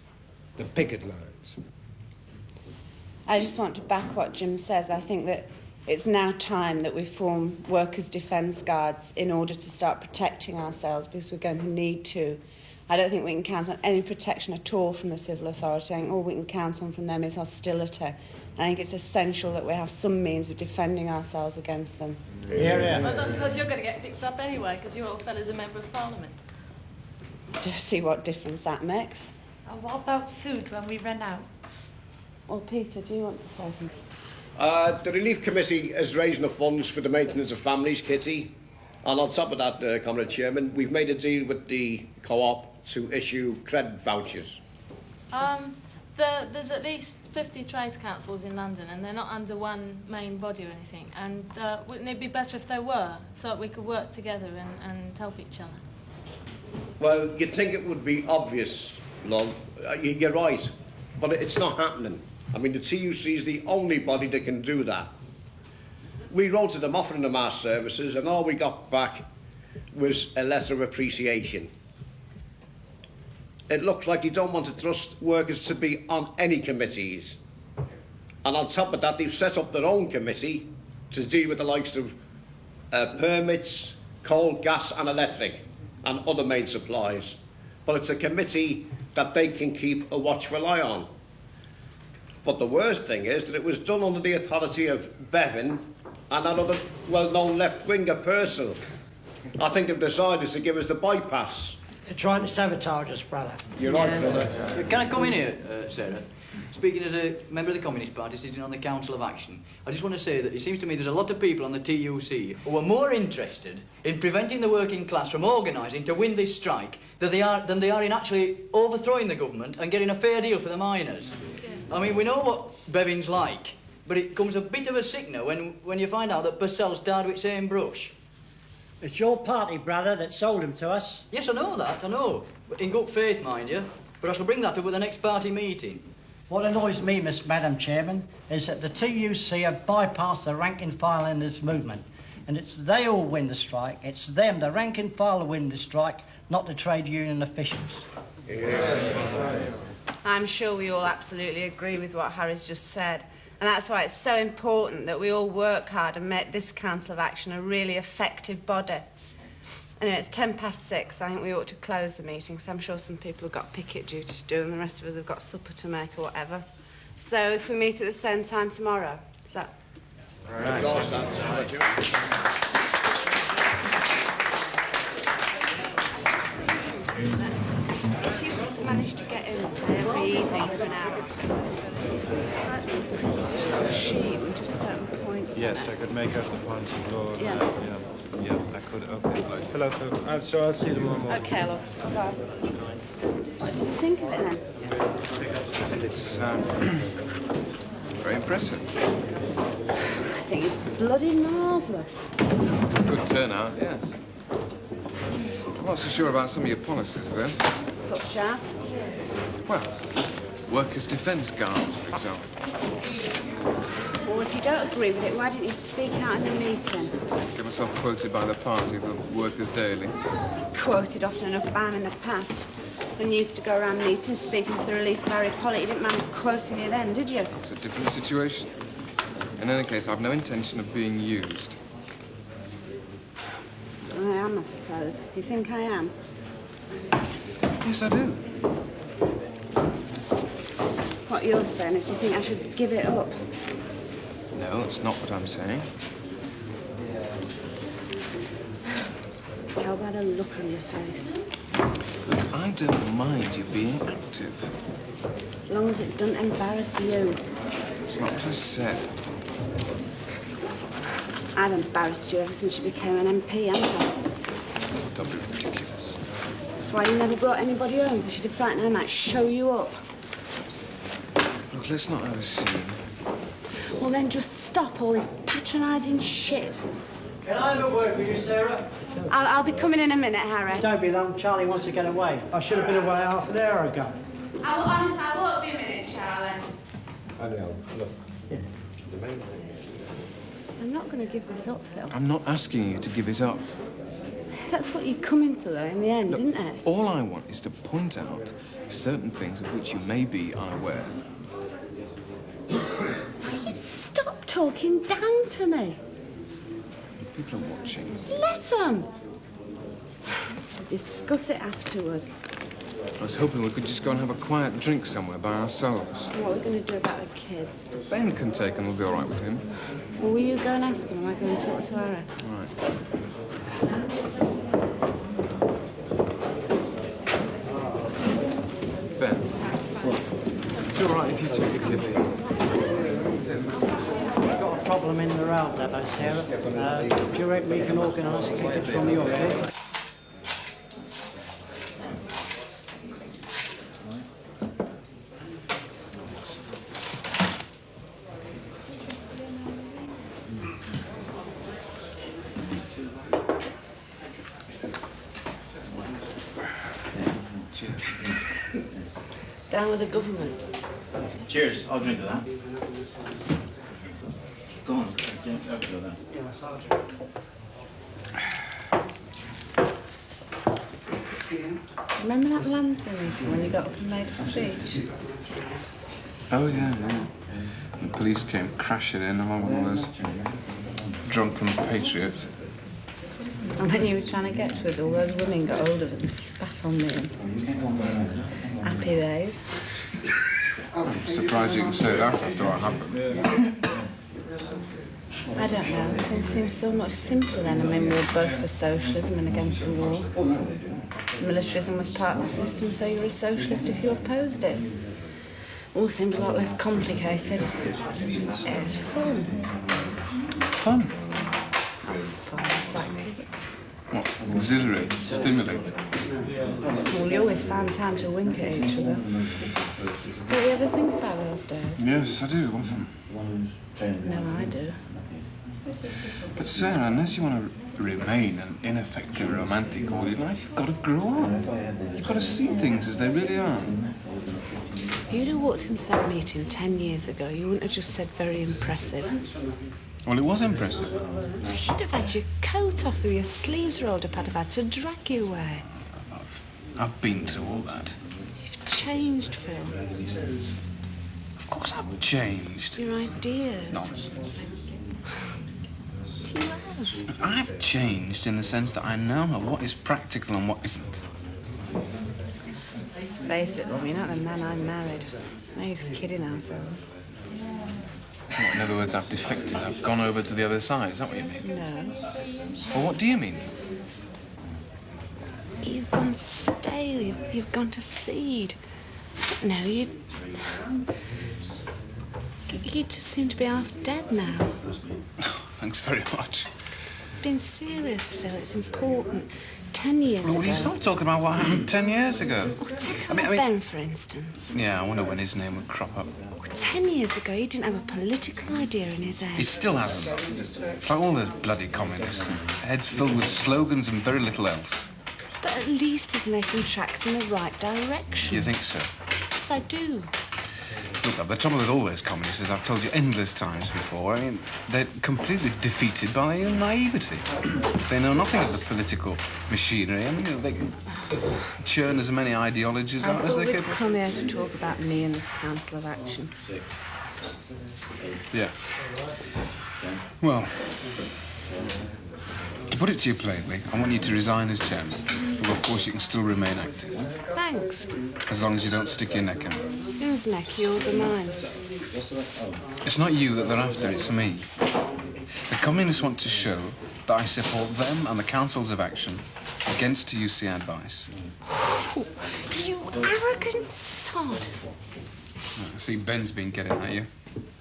the picket lines. I just want to back what Jim says. I think that it's now time that we form Workers' Defence Guards in order to start protecting ourselves, because we're going to need to. I don't think we can count on any protection at all from the civil authority. I think all we can count on from them is hostility. And I think it's essential that we have some means of defending ourselves against them. Yeah. Well, I don't suppose you're going to get picked up anyway, because your old fella's a member of Parliament. Just see what difference that makes. And what about food when we run out? Well, Peter, do you want to say something? The Relief Committee is raising the funds for the maintenance of families, Kitty. And on top of that, Comrade Chairman, we've made a deal with the co-op to issue credit vouchers. There's at least 50 trades councils in London, and they're not under one main body or anything. And wouldn't it be better if there were, so that we could work together and help each other? Well, you'd think it would be obvious, Lon. You're right, but it's not happening. I mean, the TUC is the only body that can do that. We wrote to them offering them our services, and all we got back was a letter of appreciation. It looks like you don't want to trust workers to be on any committees. And on top of that, they've set up their own committee to deal with the likes of permits, coal, gas and electric, and other main supplies. But it's a committee that they can keep a watchful eye on. But the worst thing is that it was done under the authority of Bevan and that other well-known left-winger person. I think they've decided to give us the bypass. They're trying to sabotage us, brother. You're right, brother. Can I come in here, Sarah? Speaking as a member of the Communist Party sitting on the Council of Action, I just want to say that it seems to me there's a lot of people on the TUC who are more interested in preventing the working class from organising to win this strike than they are in actually overthrowing the government and getting a fair deal for the miners. I mean, we know what Bevan's like, but it comes a bit of a sickener when you find out that Purcell's died with same brush. It's your party, brother, that sold him to us. Yes, I know that, I know. But in good faith, mind you. But I shall bring that up at the next party meeting. What annoys me, Madam Chairman, is that the TUC have bypassed the rank and file in this movement. And it's they all win the strike. It's them, the rank and file, who win the strike, not the trade union officials. I'm sure we all absolutely agree with what Harry's just said. And that's why it's so important that we all work hard and make this Council of Action a really effective body. Anyway, it's 6:10. I think we ought to close the meeting, because I'm sure some people have got picket duty to do and the rest of us have got supper to make or whatever. So if we meet at the same time tomorrow, is that... Right. If you manage to get in, say, every evening for an hour, slightly printed little sheet with just certain points. Yes, I could make up the points of law. Yeah. Yeah, I could. Okay. Hello, Phil. So I'll see you tomorrow morning. Okay, love. Bye. What do you think of it then? It's very impressive. I think it's bloody marvellous. It's a good turnout, yes. I'm not so sure about some of your policies, then. Such as? Well, workers' defence guards, for example. Well, if you don't agree with it, why didn't you speak out in the meeting? Get myself quoted by the party, the Workers' Daily. Quoted often enough by him in the past. When you used to go around meetings speaking for the release of Harry Pollitt, you didn't mind quoting you then, did you? It's a different situation. In any case, I've no intention of being used. Well, I am, I suppose. You think I am? Yes, I do. What you're saying is you think I should give it up? No, that's not what I'm saying. Tell by the look on your face. Look, I don't mind you being active. As long as it doesn't embarrass you. It's not what I said. I've embarrassed you ever since you became an MP, haven't I? Don't be ridiculous. That's why you never brought anybody home, because you'd have frightened I might show you up. Look, let's not have a scene. Well, then just stop all this patronising shit. Can I have a word with you, Sarah? I'll be coming in a minute, Harry. Don't be long. Charlie wants to get away. I should have been away half an hour ago. I won't be a minute, Charlie. I know. Look. Yeah. I'm not going to give this up, Phil. I'm not asking you to give it up. That's what you come into, though, in the end, Look, didn't it? all I want is to point out certain things of which you may be unaware. You stop talking down to me. People are watching. Let them. We'll discuss it afterwards. I was hoping we could just go and have a quiet drink somewhere by ourselves. What are we going to do about the kids? Ben can take them, we'll be all right with him. Well, will you go and ask him, and I go and talk to Harry? All right. Ben, it's all right if you take the kids. We've got a problem in the road, though, Sarah. Do you reckon we can organise a ticket from your trip? Down with the government. Cheers. I'll drink to that. Go on. Have a go then. Remember that Lansbury meeting when you got up and made a speech? Oh, yeah. The police came crashing in among all those drunken patriots. And when you were trying to get to us, all those women got hold of it and spat on me. Happy days. I'm surprised you can say that after what happened. I don't know. Things seem so much simpler then. I mean, we were both for socialism and against the war. Militarism was part of the system, so you were a socialist if you opposed it. All seemed a lot less complicated. Yeah, it's fun. Fun? Fun, exactly. What? Exhilarating? Stimulating? Well, we always found time to wink at each other. Do you ever think about those days? Yes, I do, often. No, I do. But Sarah, unless you want to remain an ineffective romantic all your life. You've got to grow up. You've got to see things as they really are. If you'd have walked into that meeting 10 years ago, you wouldn't have just said very impressive. Well, it was impressive. You'd have had your coat off with your sleeves rolled up. I'd have had to drag you away. I've been through all that. You've changed, Phil. Of course I've changed. Your ideas. Nonsense. You have. I've changed in the sense that I now know what is practical and what isn't. Let's face it, Rob, you're not the man I married. No use kidding ourselves. What, in other words, I've defected. I've gone over to the other side. Is that what you mean? No. Well, what do you mean? You've gone stale. You've gone to seed. No, you just seem to be half dead now. Thanks very much. Being serious, Phil. It's important. 10 years ago. Well, you stop talking about what happened 10 years ago. Well, take Ben, for instance. Yeah, I wonder when his name would crop up. 10 years ago, he didn't have a political idea in his head. He still hasn't. It's like all those bloody communists. Heads filled with slogans and very little else. But at least he's making tracks in the right direction. You think so? Yes, I do. Look, the trouble with all those communists, as I've told you endless times before, I mean, they're completely defeated by their own naivety. They know nothing of the political machinery. I mean, they can churn as many ideologies out as they we'd can. come here to talk about me and the Council of Action. Yeah. Well, to put it to you plainly, I want you to resign as chairman. But of course, you can still remain active. Thanks. As long as you don't stick your neck out. Whose neck, yours or mine? It's not you that they're after, it's me. The communists want to show that I support them and the councils of action against TUC advice. Oh, you arrogant sod. I see Ben's been getting at you.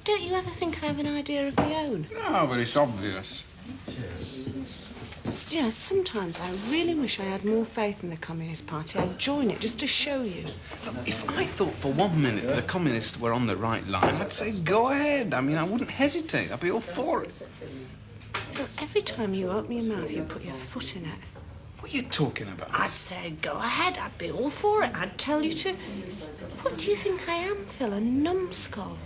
Don't you ever think I have an idea of my own? No, but it's obvious. You know, sometimes I really wish I had more faith in the Communist Party. I'd join it just to show you. Look, if I thought for 1 minute the communists were on the right line, I'd say go ahead. I mean, I wouldn't hesitate. I'd be all for it. But every time you open your mouth, you put your foot in it. What are you talking about? I'd say go ahead. I'd be all for it. I'd tell you to... What do you think I am, Phil? A numbskull?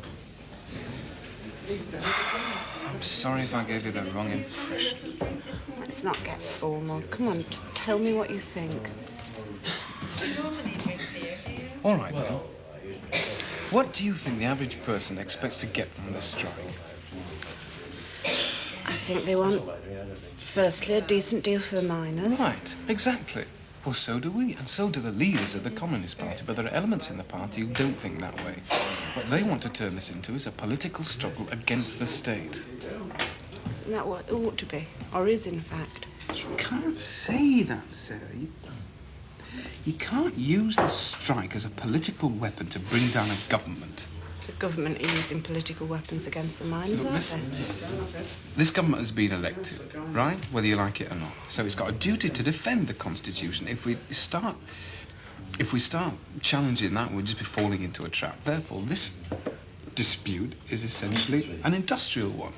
I'm sorry if I gave you the wrong impression. Let's not get formal. Come on, just tell me what you think. All right, then. What do you think the average person expects to get from this strike? I think they want, firstly, a decent deal for the miners. Right, exactly. Well, so do we, and so do the leaders of the Communist Party, but there are elements in the party who don't think that way. What they want to turn this into is a political struggle against the state. Isn't that what it ought to be? Or is, in fact? You can't say that, Sarah. You can't use the strike as a political weapon to bring down a government. The government are using political weapons against the miners, Look, aren't listen. they? This government has been elected, right? Whether you like it or not. So it's got a duty to defend the Constitution. If we start challenging that, we'll just be falling into a trap. Therefore, this dispute is essentially an industrial one.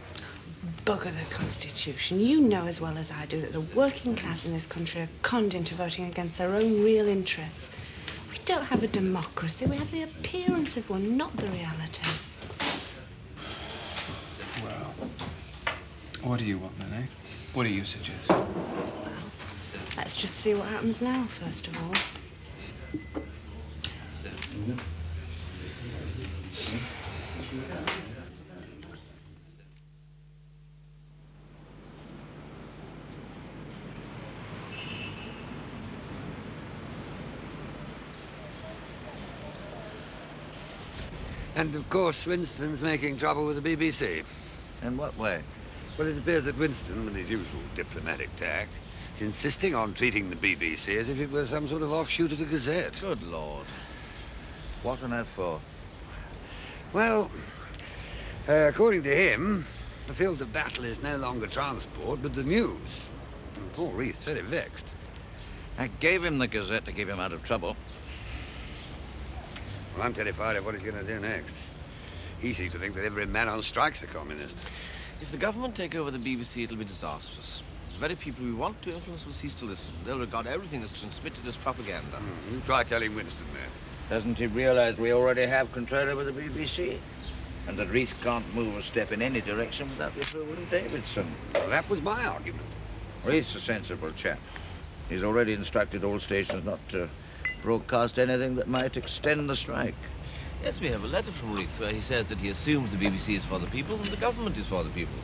Bugger the Constitution. You know as well as I do that the working class in this country are conned into voting against their own real interests. We don't have a democracy. We have the appearance of one, not the reality. Well, what do you want then, eh? What do you suggest? Well, let's just see what happens now, first of all. And of course, Winston's making trouble with the BBC. In what way? Well, it appears that Winston, with his usual diplomatic tact, is insisting on treating the BBC as if it were some sort of offshoot of the Gazette. Good Lord. What on earth for? Well, according to him, the field of battle is no longer transport, but the news. And poor Reith's very vexed. I gave him the Gazette to keep him out of trouble. Well, I'm terrified of what he's going to do next. He seems to think that every man on strike's a communist. If the government take over the BBC, it'll be disastrous. The very people we want to influence will cease to listen. They'll regard everything that's transmitted as propaganda. You try telling Winston that. Doesn't he realise we already have control over the BBC? And that Reith can't move a step in any direction without the approval of Davidson. Well, that was my argument. Reith's a sensible chap. He's already instructed all stations not to broadcast anything that might extend the strike. Yes, we have a letter from Reith where he says that he assumes the BBC is for the people and the government is for the people.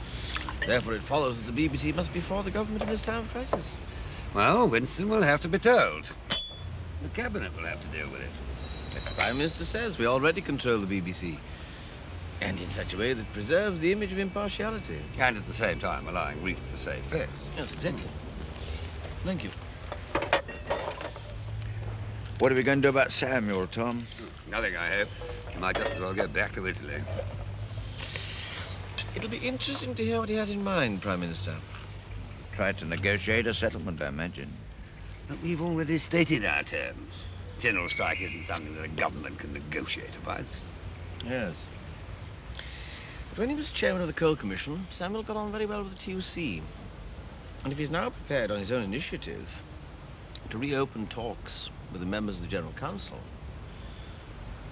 Therefore, it follows that the BBC must be for the government in this time of crisis. Well, Winston will have to be told. The Cabinet will have to deal with it. As the Prime Minister says, we already control the BBC. And in such a way that preserves the image of impartiality. And at the same time allowing Reith to say face. Yes, exactly. Thank you. What are we going to do about Samuel, Tom? Nothing, I hope. He might just as well go back to Italy. It'll be interesting to hear what he has in mind, Prime Minister. Try to negotiate a settlement, I imagine. But we've already stated our terms. General strike isn't something that a government can negotiate about. Yes. But when he was chairman of the Coal Commission, Samuel got on very well with the TUC. And if he's now prepared on his own initiative to reopen talks with the members of the General Council,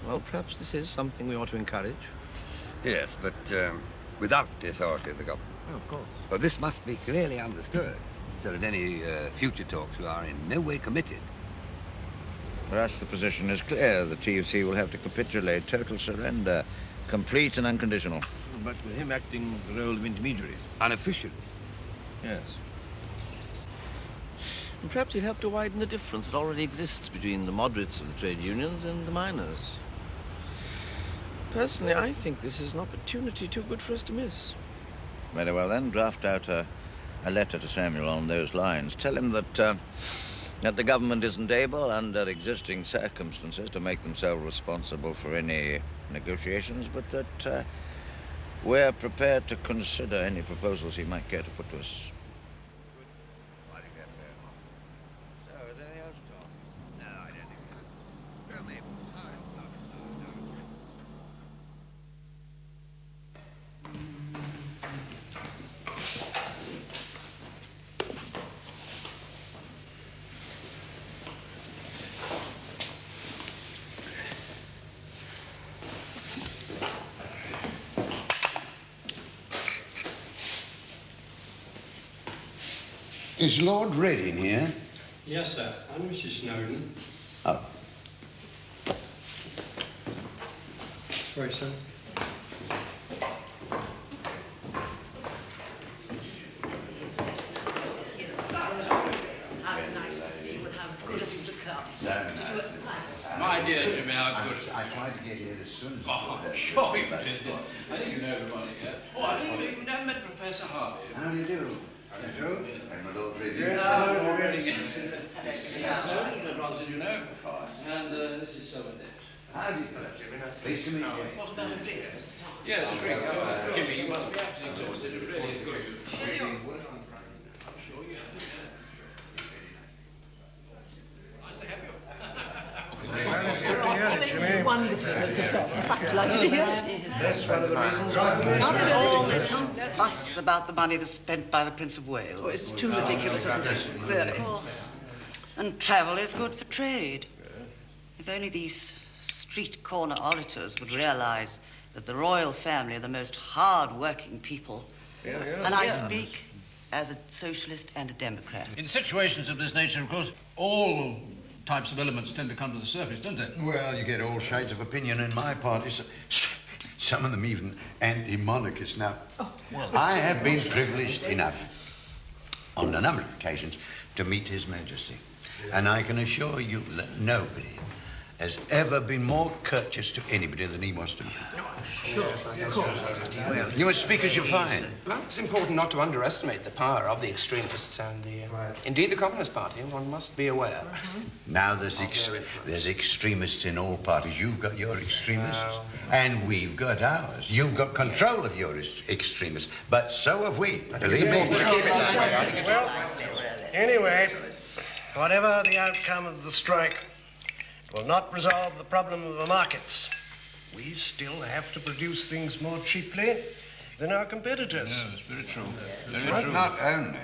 well, perhaps this is something we ought to encourage. Yes, but without the authority of the government. Oh, of course. But this must be clearly understood, so that any future talks we are in no way committed. For us, the position is clear. The TUC will have to capitulate, total surrender, complete and unconditional. But with him acting the role of intermediary. Unofficially. Yes. And perhaps he'd help to widen the difference that already exists between the moderates of the trade unions and the miners. Personally, I think this is an opportunity too good for us to miss. Very well, then. Draft out a letter to Samuel on those lines. Tell him that the government isn't able, under existing circumstances, to make themselves responsible for any negotiations, but that we're prepared to consider any proposals he might care to put to us. Is Lord Reading here? Yes, sir. And Mrs. Snowden. Oh. Sorry, sir. My dear Jimmy, how good. I tried to get here as soon as Oh, sure you did. I think you know everybody here. Oh, I didn't even know met Professor Harvey. How do you do? How do you do? And my Lord Reading. Lord Reading, yes. Mrs. Snowden, as well as you know. And this is Somerset. How do you do, Jimmy? Pleased to meet you. What about a drink? Yes, a drink. Jimmy, you must be absolutely exhausted. It really is good. I'm sure you are. Nice to have you. Well, it's good to hear it, Jimmy. Wonderful, Mr. Thomas. Like to hear it. That's one of the reasons why All this fuss about the money that's spent by the Prince of Wales. Oh, it's too ridiculous, isn't it? Really? Of course. And travel is good for trade. If only these street corner orators would realise that the royal family are the most hard-working people. And I speak as a socialist and a Democrat. In situations of this nature, of course, all types of elements tend to come to the surface, don't they? Well, you get all shades of opinion in my party. Some of them even anti-monarchists. Now, I have been privileged enough on a number of occasions to meet His Majesty. And I can assure you that nobody has ever been more courteous to anybody than he was to me. Sure, of course. Well, you must speak as you find. Well, it's important not to underestimate the power of the extremists and indeed the Communist Party. One must be aware. Now there's extremists in all parties. You've got your extremists, and we've got ours. You've got control of your extremists, but so have we. Believe me. Well, anyway, whatever the outcome of the strike, will not resolve the problem of the markets. We still have to produce things more cheaply than our competitors. Yes, very true. But not only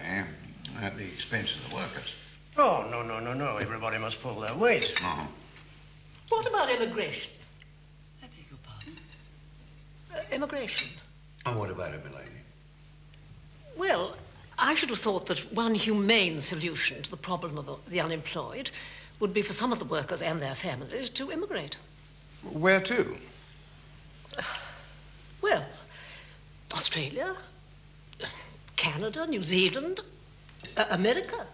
at the expense of the workers. Oh, no. Everybody must pull their weight. What about immigration? I beg your pardon? Immigration. And what about it, milady? Well, I should have thought that one humane solution to the problem of the unemployed would be for some of the workers and their families to immigrate. Where to? Well, Australia, Canada, New Zealand, America.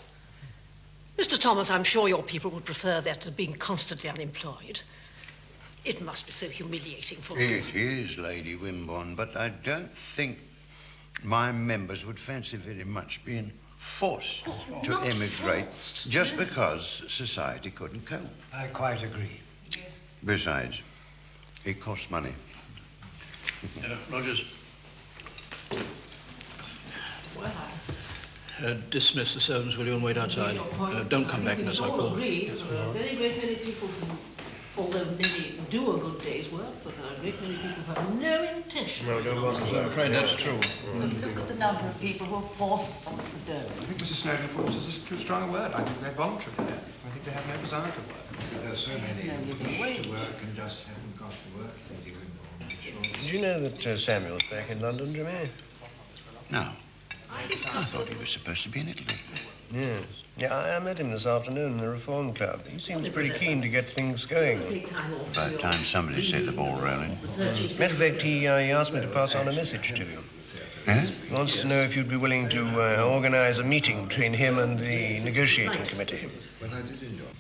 Mr. Thomas, I'm sure your people would prefer that to being constantly unemployed. It must be so humiliating for them. It is, Lady Wimborne, but I don't think my members would fancy very much being forced to not emigrate forced, just no. because society couldn't cope. I quite agree. Besides, it costs money. Rogers. Dismiss the servants, will you, and wait outside. Don't come back unless I call. Agree. There are a very great many people who, although many do a good day's work, but there are a great many people who have no intention. No, don't want I'm afraid that's true. Look at the number of people who are forced on the dough. I think Mrs. Snowden forces is too strong a word. I think they're voluntary there. I think they have no desire to work. There are so many who wish to work and just haven't got to work, Lady Wimborne. Did you know that Samuel's back in London, Jimmy? No. I thought he was supposed to be in Italy. Yes. Yeah, I met him this afternoon in the Reform Club. He seems pretty keen to get things going. About time somebody set the ball rolling. Matter of fact, he asked me to pass on a message to you. Yes? He wants to know if you'd be willing to organise a meeting between him and the negotiating committee.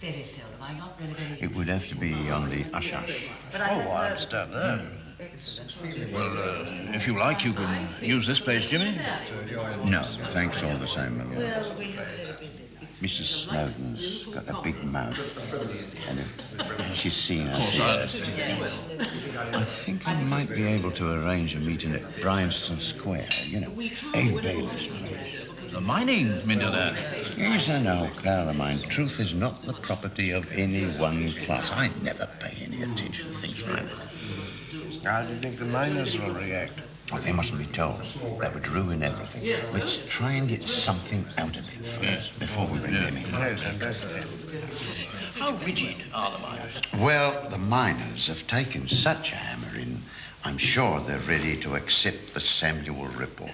Very seldom. I'm not really very... It would have to be on the hush-hush. Oh, I understand that. Well, if you like, you can use this place, Jimmy. No, thanks all the same, my lord. Well, we are very busy. Mrs. Snowden's got a big mouth, and she's seen us. I think I might be able to arrange a meeting at Bryanston Square, you know, Abe Bailey's place. The mining millionaire. Yes, I know, Caroline. Truth is not the property of any one class. I never pay any attention to things like that. How do you think the miners will react? Oh, they mustn't be told. That would ruin everything. Let's try and get something out of it first, before we bring them in. Yes, undoubtedly. How rigid are the miners? Well, the miners have taken such a hammering, I'm sure they're ready to accept the Samuel report.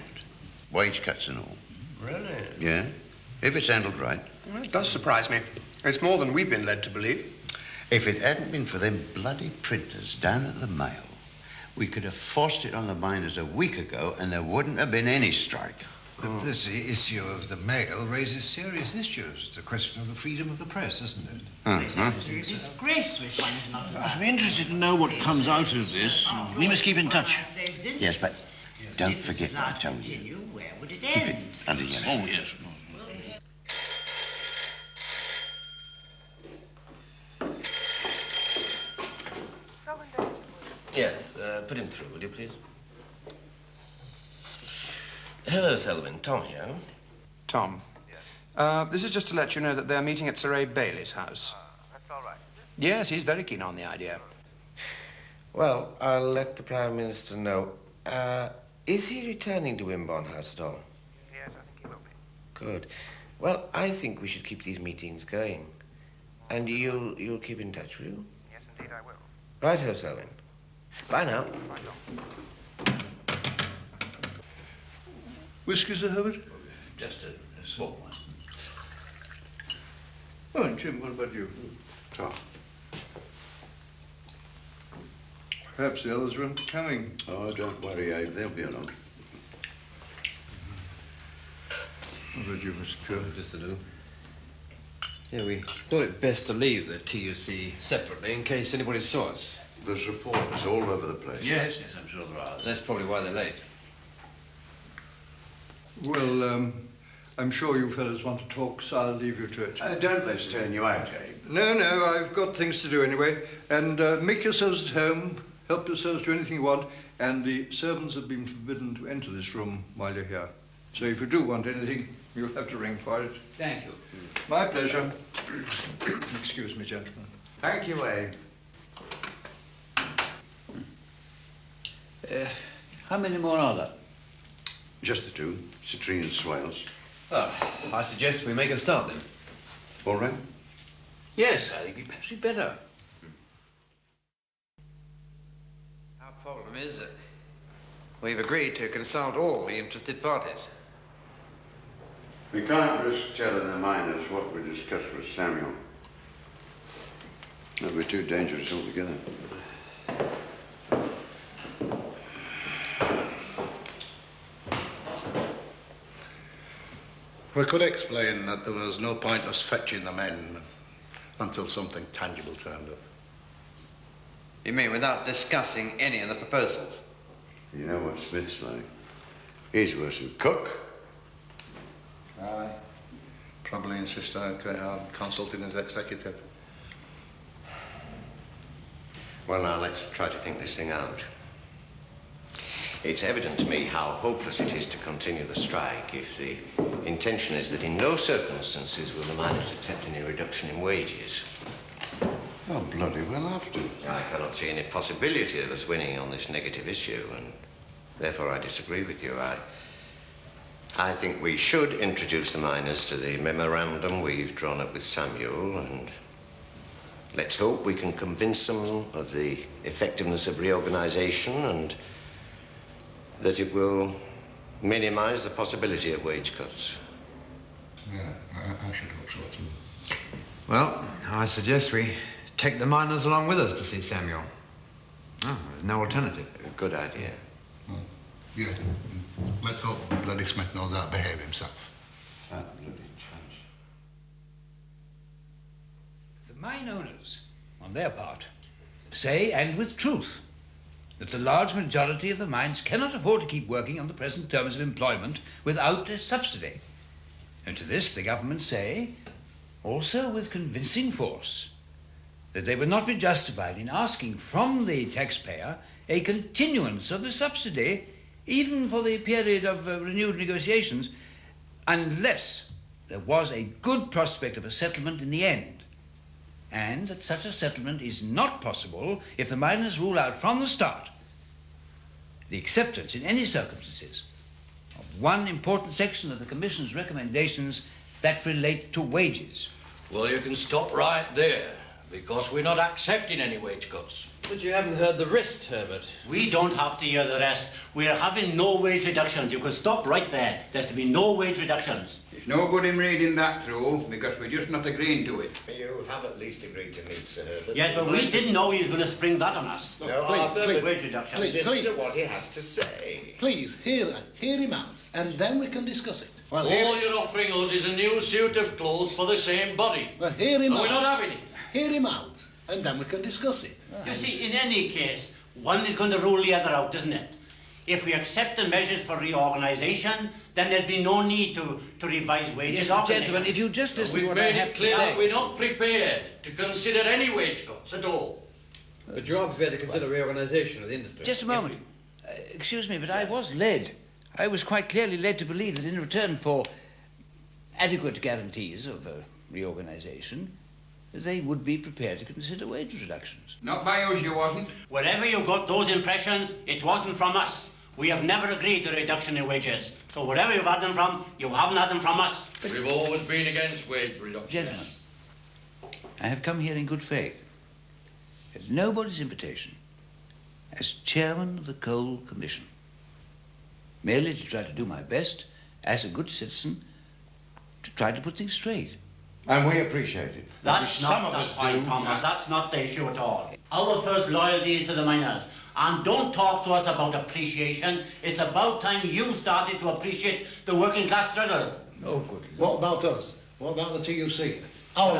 Wage cuts and all. Really? Yeah, if it's handled right. Well, it does surprise me. It's more than we've been led to believe. If it hadn't been for them bloody printers down at the Mail, we could have forced it on the miners a week ago and there wouldn't have been any strike. But this issue of the Mail raises serious issues. It's a question of the freedom of the press, isn't it? It's a disgrace which one is not I should be interested to know what comes out of this. We must keep in touch. Yes, but don't forget what I told you. Where would it Keep it end? under your Oh, yes. Yes, put him through, will you, please? Hello, Selwyn. Tom here. Tom. This is just to let you know that they're meeting at Sir Abe Bailey's house. That's all right. Yes, he's very keen on the idea. Well, I'll let the Prime Minister know. Is he returning to Wimborne House at all? Yes, I think he will be. Good. Well, I think we should keep these meetings going. And you'll keep in touch, will you? Yes, indeed I will. Right-ho, Selwyn. Bye now. Whiskey, Sir Herbert? Just a small one. Oh, and Jim, what about you? Tom. Perhaps the others weren't coming. Oh, don't worry, Abe. They'll be along. What about you, Mr. Kerr? Just to do. Yeah, we thought it best to leave the TUC separately in case anybody saw us. There's reporters all over the place. Yes, I'm sure there are. That's probably why they're late. Well, I'm sure you fellas want to talk, so I'll leave you to it. Don't let's turn you out, Abe. No, I've got things to do anyway. And make yourselves at home, help yourselves to anything you want, and the servants have been forbidden to enter this room while you're here. So if you do want anything, you'll have to ring for it. Thank you. My pleasure. Excuse me, gentlemen. Thank you, Abe. How many more are there? Just the two, Citrine and Swales. Well, I suggest we make a start then. All right. Yes, I think we perhaps we'd better. Our problem is that we've agreed to consult all the interested parties. We can't risk telling the miners what we discussed with Samuel. That'd be too dangerous altogether. We could explain that there was no point us fetching the men until something tangible turned up. You mean without discussing any of the proposals? You know what Smith's like. He's worse than Cook. Aye. Probably insist on consulting his executive. Well, now, let's try to think this thing out. It's evident to me how hopeless it is to continue the strike if the intention is that in no circumstances will the miners accept any reduction in wages. Oh, bloody well have to. I cannot see any possibility of us winning on this negative issue, and therefore I disagree with you. I think we should introduce the miners to the memorandum we've drawn up with Samuel, and let's hope we can convince them of the effectiveness of reorganisation and that it will minimise the possibility of wage cuts. Yeah, I should hope so too. Well, I suggest we take the miners along with us to see Samuel. Oh, there's no alternative. Good idea. Yeah. Let's hope bloody Smith knows how to behave himself. That bloody chance. The mine owners, on their part, say, and with truth, that the large majority of the mines cannot afford to keep working on the present terms of employment without a subsidy. And to this the government say, also with convincing force, that they would not be justified in asking from the taxpayer a continuance of the subsidy, even for the period of renewed negotiations, unless there was a good prospect of a settlement in the end, and that such a settlement is not possible if the miners rule out from the start the acceptance in any circumstances of one important section of the Commission's recommendations that relate to wages. Well, you can stop right there, because we're not accepting any wage cuts. But you haven't heard the rest, Herbert. We don't have to hear the rest. We're having no wage reductions. You could stop right there. There's to be no wage reductions. It's no good in reading that through, because we're just not agreeing to it. You have at least agreed to meet, Sir Herbert. Yes, but we didn't know he was going to spring that on us. Wage reductions. Listen to what he has to say. Please, hear him out, and then we can discuss it. Well, All you're offering us is a new suit of clothes for the same body. Well, hear him And out. we're not having it. Hear him out, and then we can discuss it. You see, in any case, one is going to rule the other out, isn't it? If we accept the measures for reorganisation, then there'll be no need to revise wages. Yes, but gentlemen, if you just listen to We've what I made have it to clear say. that we're not prepared to consider any wage cuts at all. But you are prepared to consider reorganisation of the industry. Just a moment. Excuse me, but I was quite clearly led to believe that in return for adequate guarantees of reorganisation, they would be prepared to consider wage reductions. Not by us, you wasn't. Wherever you got those impressions, it wasn't from us. We have never agreed to a reduction in wages. So wherever you've had them from, you haven't had them from us. We've always been against wage reductions. Gentlemen, I have come here in good faith, at nobody's invitation, as chairman of the Coal Commission, merely to try to do my best, as a good citizen, to try to put things straight. And we appreciate it. That's not the point, Thomas. That's not the issue at all. Our first loyalty is to the miners. And don't talk to us about appreciation. It's about time you started to appreciate the working class struggle. Oh, good. What about us? What about the TUC? Our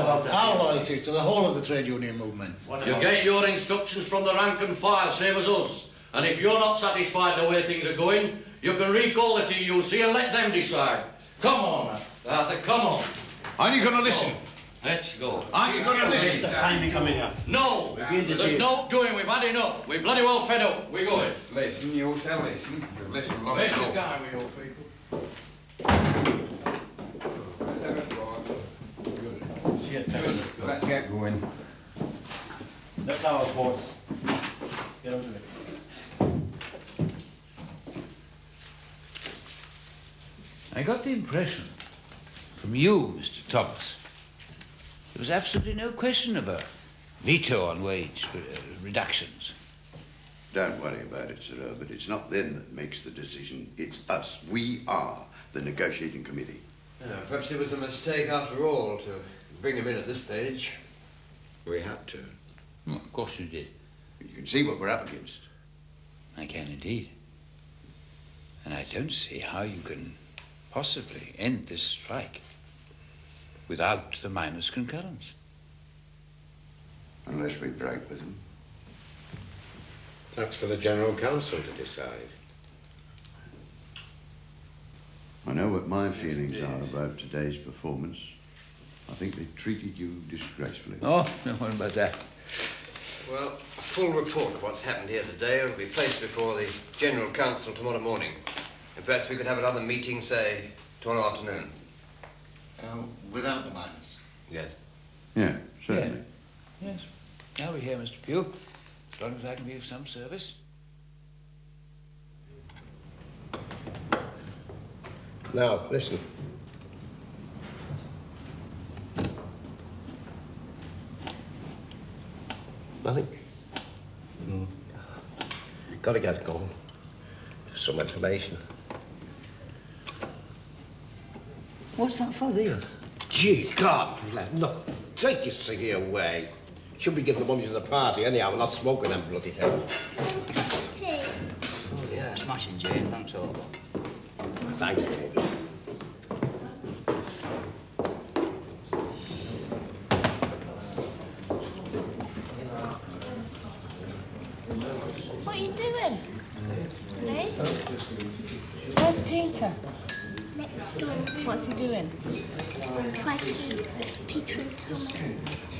loyalty to the whole of the trade union movement. You get your instructions from the rank and file, same as us. And if you're not satisfied the way things are going, you can recall the TUC and let them decide. Come on, Arthur, come on. Are you going to listen? Let's go. Are you going to listen? The time we come in here. No, there's no doing. We've had enough. We're bloody well fed up. We're going. Listen, you shall listen. You've listened long Where's your enough. guy with your people? Let's get going. That's our voice. Get out of it. I got the impression from you, Mr. Thomas. There was absolutely no question of a veto on wage reductions. Don't worry about it, Sir Herbert. It's not them that makes the decision. It's us. We are the negotiating committee. Perhaps it was a mistake after all to bring him in at this stage. We had to. Well, of course you did. You can see what we're up against. I can indeed. And I don't see how you can possibly end this strike without the miners' concurrence. Unless we break with them. That's for the General Council to decide. I know what my feelings are about today's performance. I think they treated you disgracefully. Oh, don't worry about that. Well, a full report of what's happened here today will be placed before the General Council tomorrow morning. And perhaps we could have another meeting, say, tomorrow afternoon. Without the miners? Yes. Yeah, certainly. Yes. Now we're here, Mr. Pugh. As long as I can be of some service. Now, listen. Nothing? Gotta get going. Some information. What's that for, there? Gee, God, no, take your ciggy away. Should be giving the money to the party anyhow, we're not smoking them bloody hell. Oh, yeah, smashing, Jane. Thanks a lot. Thanks, Jane. What are you doing? Hey? Where's Peter? Next door. What's he doing? Fighting Peter and Thomas.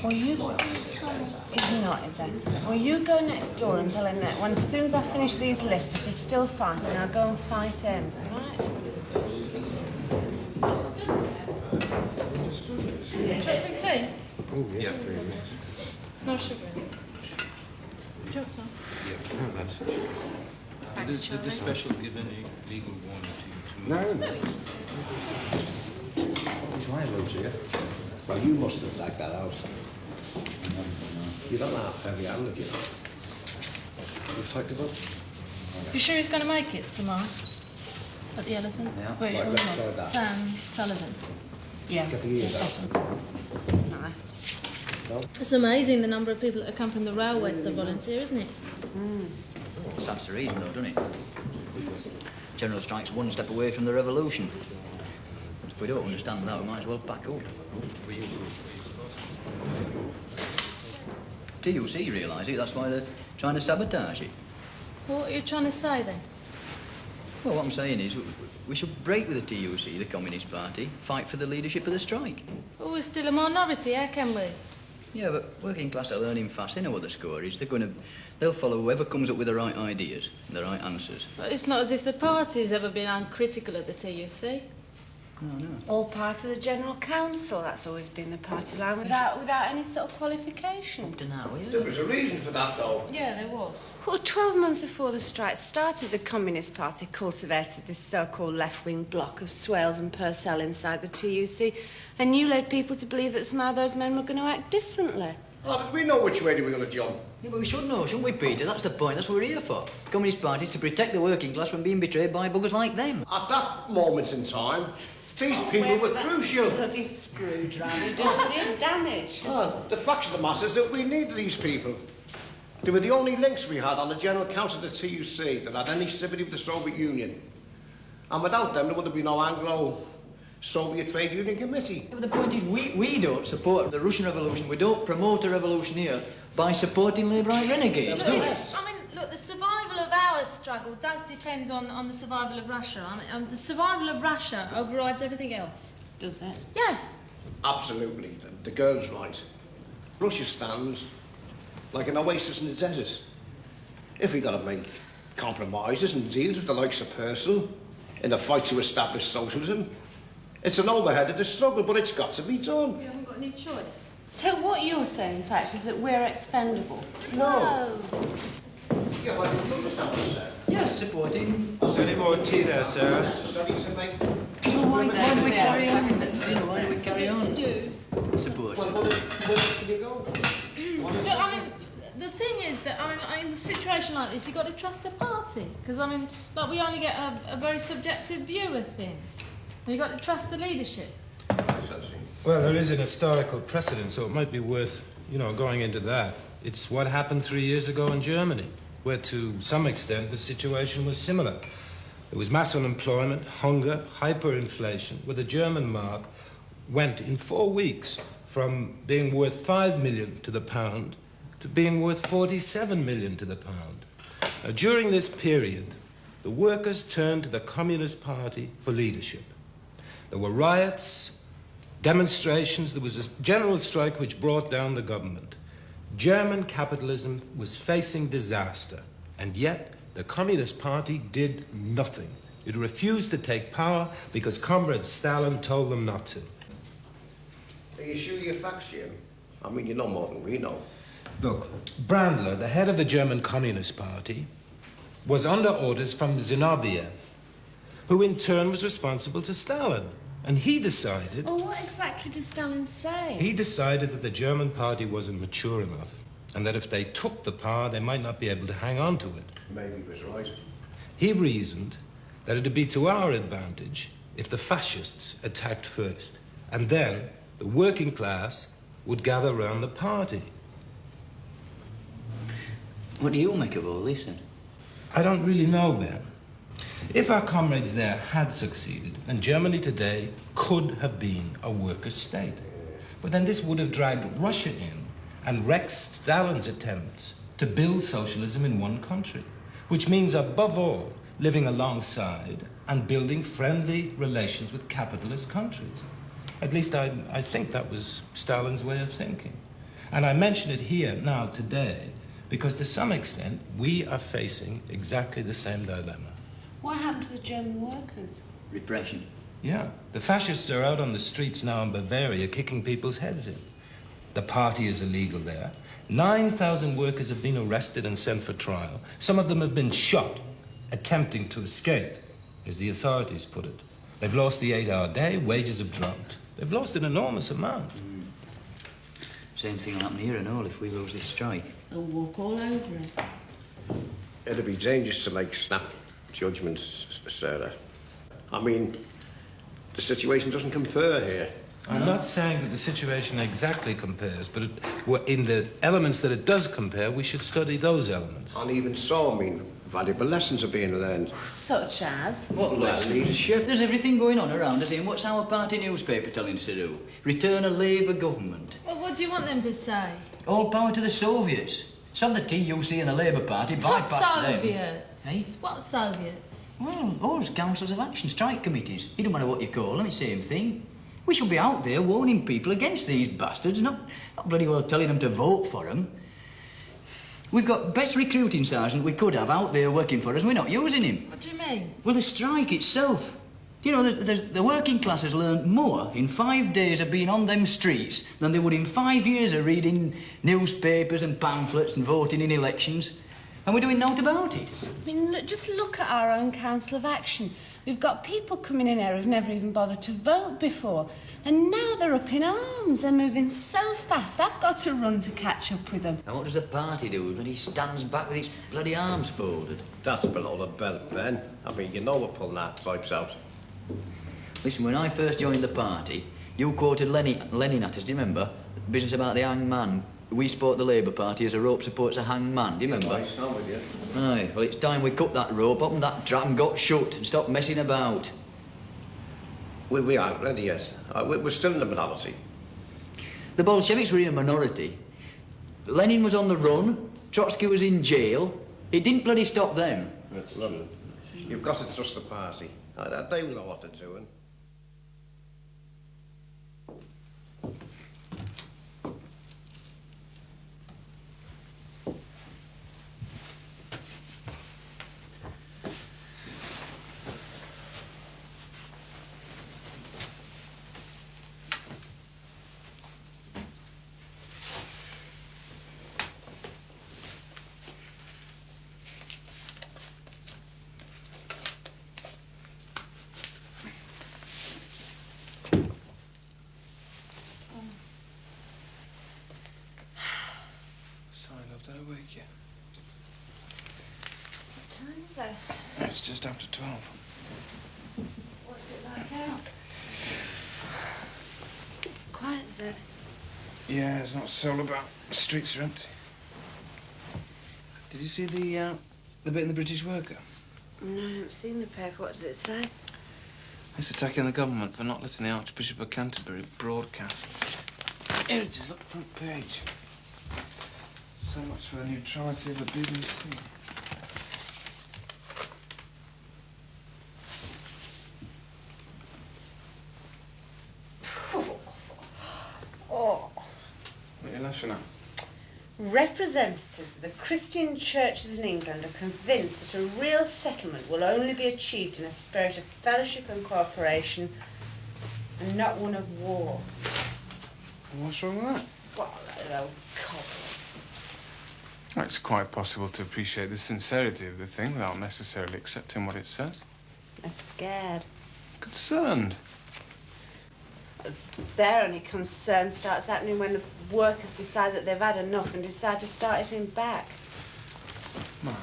Well, you... Is he not, is he? Well, you go next door and tell him that when, as soon as I finish these lists, if he's still fighting, I'll go and fight him, all right? Interesting tea? Oh, yeah. There's no sugar in it. Do you want some? Yeah, that's it. Did this special give any legal warning to you? No. Try those here. Well, you must have liked that house. You don't have heavy-handed, you know. You talked about? You sure he's going to make it tomorrow? At the Elephant? Yeah. Which Right, one? let's go with that. Sam Sullivan. Yeah. Get the ears out. No. It's amazing the number of people that come from the railways to volunteer, isn't it? Stands to reason, though, doesn't it? General strike's one step away from the revolution. If we don't understand that, we might as well back up. TUC realise it, that's why they're trying to sabotage it. What are you trying to say then? Well, what I'm saying is, we should break with the TUC, the Communist Party, fight for the leadership of the strike. Well, we're still a minority, how can we? Yeah, but working class are learning fast. They know what the score is. They'll follow whoever comes up with the right ideas, the right answers. But it's not as if the party's ever been uncritical of the TUC. No. All part of the General Council. That's always been the party line, without any sort of qualification. Up to now, yeah. There was a reason for that, though. Yeah, there was. Well, 12 months before the strike started, the Communist Party cultivated this so-called left-wing bloc of Swales and Purcell inside the TUC, and you led people to believe that somehow those men were going to act differently. Oh, did we know which way they were going to jump? Yeah, but we should know, shouldn't we, Peter? That's the point. That's what we're here for. Communist Party is to protect the working class from being betrayed by buggers like them. At that moment in time, these people were crucial. Bloody screwdriver does it damage. Oh, the fact of the matter is that we needed these people. They were the only links we had on the General Council of the TUC that had any sympathy with the Soviet Union. And without them, there would have been no Anglo-Soviet Trade Union Committee. Yeah, but the point is, we don't support the Russian Revolution. We don't promote a revolution here by supporting Labourite renegades, do we? I mean, look, the survival of our struggle does depend on the survival of Russia. I mean, the survival of Russia overrides everything else. Does it? Yeah. Absolutely. The girl's right. Russia stands like an oasis in the desert. If we got to make compromises and deals with the likes of Purcell in the fight to establish socialism, it's an overhead of the struggle, but it's got to be done. We haven't got any choice. So what you're saying, in fact, is that we're expendable? No. Yeah, well, you understand what I said. Yes, supporting. Is there any more tea there, sir? Necessary to make... Why do we carry on? a bit stew. Suppose. Well, where can you go? Look, I mean, the thing is that in a situation like this, you've got to trust the party. Because, I mean, like, we only get a very subjective view of things. And you've got to trust the leadership. Well, there is an historical precedent, so it might be worth, going into that. It's what happened 3 years ago in Germany, where to some extent the situation was similar. There was mass unemployment, hunger, hyperinflation, where the German mark went in 4 weeks from being worth 5 million to the pound to being worth 47 million to the pound. Now, during this period, the workers turned to the Communist Party for leadership. There were riots, demonstrations, there was a general strike which brought down the government. German capitalism was facing disaster, and yet the Communist Party did nothing. It refused to take power because Comrade Stalin told them not to. Are you sure your facts, Jim? I mean, you know more than we know. Look, Brandler, the head of the German Communist Party, was under orders from Zinoviev, who in turn was responsible to Stalin. And he decided... Well, what exactly did Stalin say? He decided that the German party wasn't mature enough, and that if they took the power, they might not be able to hang on to it. Maybe he was right. He reasoned that it would be to our advantage if the fascists attacked first, and then the working class would gather round the party. What do you make of all this, then? I don't really know, Ben. If our comrades there had succeeded, then Germany today could have been a workers' state. But then this would have dragged Russia in and wrecked Stalin's attempts to build socialism in one country, which means, above all, living alongside and building friendly relations with capitalist countries. At least I think that was Stalin's way of thinking. And I mention it here now today because to some extent we are facing exactly the same dilemma. What happened to the German workers? Repression. Yeah, the fascists are out on the streets now in Bavaria kicking people's heads in. The party is illegal there. 9,000 workers have been arrested and sent for trial. Some of them have been shot, attempting to escape, as the authorities put it. They've lost the 8-hour day, wages have dropped. They've lost an enormous amount. Same thing will happen here and all if we lose this strike. They'll walk all over us. It'd be dangerous to make snap judgments, Sarah. I mean, the situation doesn't compare here. I'm not saying that the situation exactly compares, but in the elements that it does compare, we should study those elements. And even so, I mean, valuable lessons are being learned. Such as? What lessons? Leadership. There's everything going on around us here, and what's our party newspaper telling us to do? Return a Labour government. Well, what do you want them to say? All power to the Soviets. Some of the TUC and the Labour Party bypass them. Soviets? Eh? What Soviets? Well, all councils of action, strike committees. It don't matter what you call them, it's the same thing. We should be out there warning people against these bastards, not bloody well telling them to vote for them. We've got best recruiting sergeant we could have out there working for us, we're not using him. What do you mean? Well, the strike itself. You know, the working class has learned more in 5 days of being on them streets than they would in 5 years of reading newspapers and pamphlets and voting in elections. And we're doing naught about it. I mean, just look at our own Council of Action. We've got people coming in here who've never even bothered to vote before. And now they're up in arms. They're moving so fast. I've got to run to catch up with them. And what does the party do when he stands back with his bloody arms folded? That's below the belt, Ben. I mean, you know we're pulling our stripes out. Listen, when I first joined the party, you quoted Lenin at us, do you remember? Business about the hanged man. We support the Labour Party as a rope supports a hanged man, do you remember? Right, I'm with you. Aye, well, it's time we cut that rope, opened that trap and got shut and stopped messing about. We aren't ready yet. We're still in the minority. The Bolsheviks were in a minority. Lenin was on the run. Trotsky was in jail. It didn't bloody stop them. That's true. You've got to trust the party. They will know what they're doing. awake yet. What time is it? It's just after 12. What's it like out? Quiet, is it? Yeah, there's not a soul about. The streets are empty. Did you see the bit in the British Worker? No, I haven't seen the paper. What does it say? It's attacking the government for not letting the Archbishop of Canterbury broadcast. Here it is, look, front page. So much for the neutrality of the BBC. Oh. What are you laughing at? Representatives of the Christian churches in England are convinced that a real settlement will only be achieved in a spirit of fellowship and cooperation and not one of war. What's wrong with that? What a little cobblers. Well, it's quite possible to appreciate the sincerity of the thing without necessarily accepting what it says. They're scared. Concerned. Their only concern starts happening when the workers decide that they've had enough and decide to start hitting back. My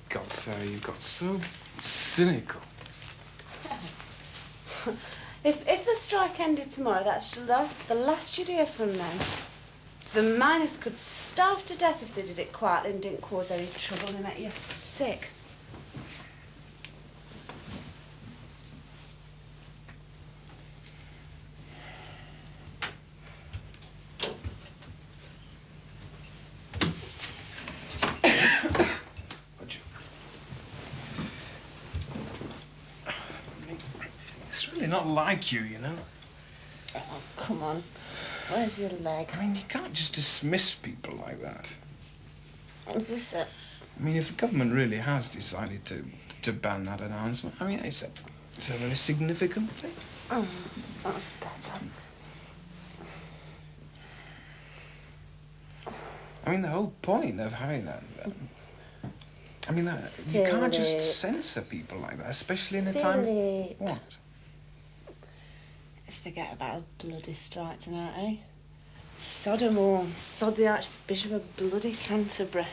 God, Sarah, you've got so cynical. If the strike ended tomorrow, that's the last you'd hear from them. The miners could starve to death if they did it quietly and didn't cause any trouble and make you sick. It's really not like you, you know. Oh, come on. Where's your leg? I mean, you can't just dismiss people like that. Is this it? I mean, if the government really has decided to ban that announcement, I mean, it's a very significant thing. Oh, that's better. I mean, the whole point of having that... I mean, you can't just censor people like that, especially in a time... What? Let's forget about a bloody strike tonight, eh? Sod 'em all. Sod the Archbishop of bloody Canterbury.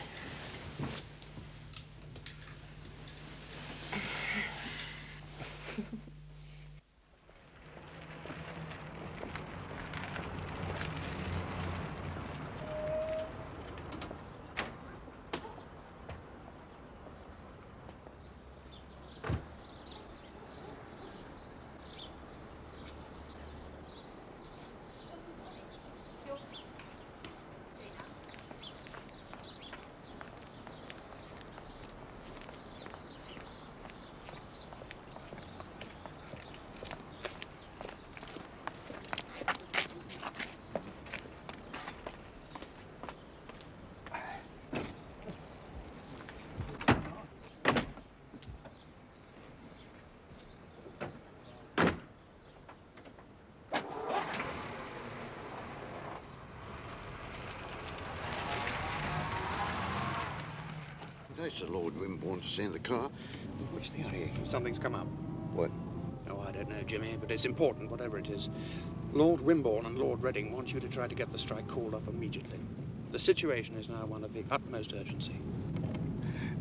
It's Lord Wimborne to stay in the car. What's the idea? Something's come up. What? Oh, I don't know, Jimmy, but it's important, whatever it is. Lord Wimborne and Lord Reading want you to try to get the strike called off immediately. The situation is now one of the utmost urgency.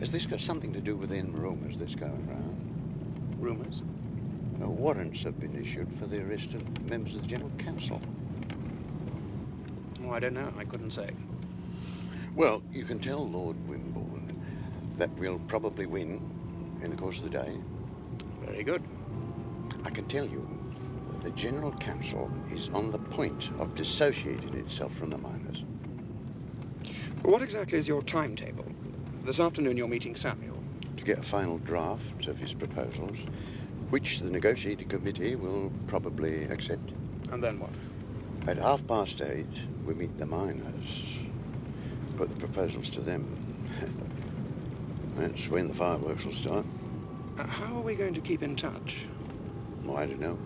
Has this got something to do with the rumours that's going round? Rumours? Warrants have been issued for the arrest of members of the General Council. Oh, I don't know. I couldn't say. Well, you can tell Lord Wimborne that we'll probably win in the course of the day. Very good. I can tell you that the General Council is on the point of dissociating itself from the miners. But what exactly is your timetable? This afternoon you're meeting Samuel. To get a final draft of his proposals, which the negotiating committee will probably accept. And then what? At 8:30, we meet the miners, put the proposals to them. That's when the fireworks will start. How are we going to keep in touch? Well, I don't know.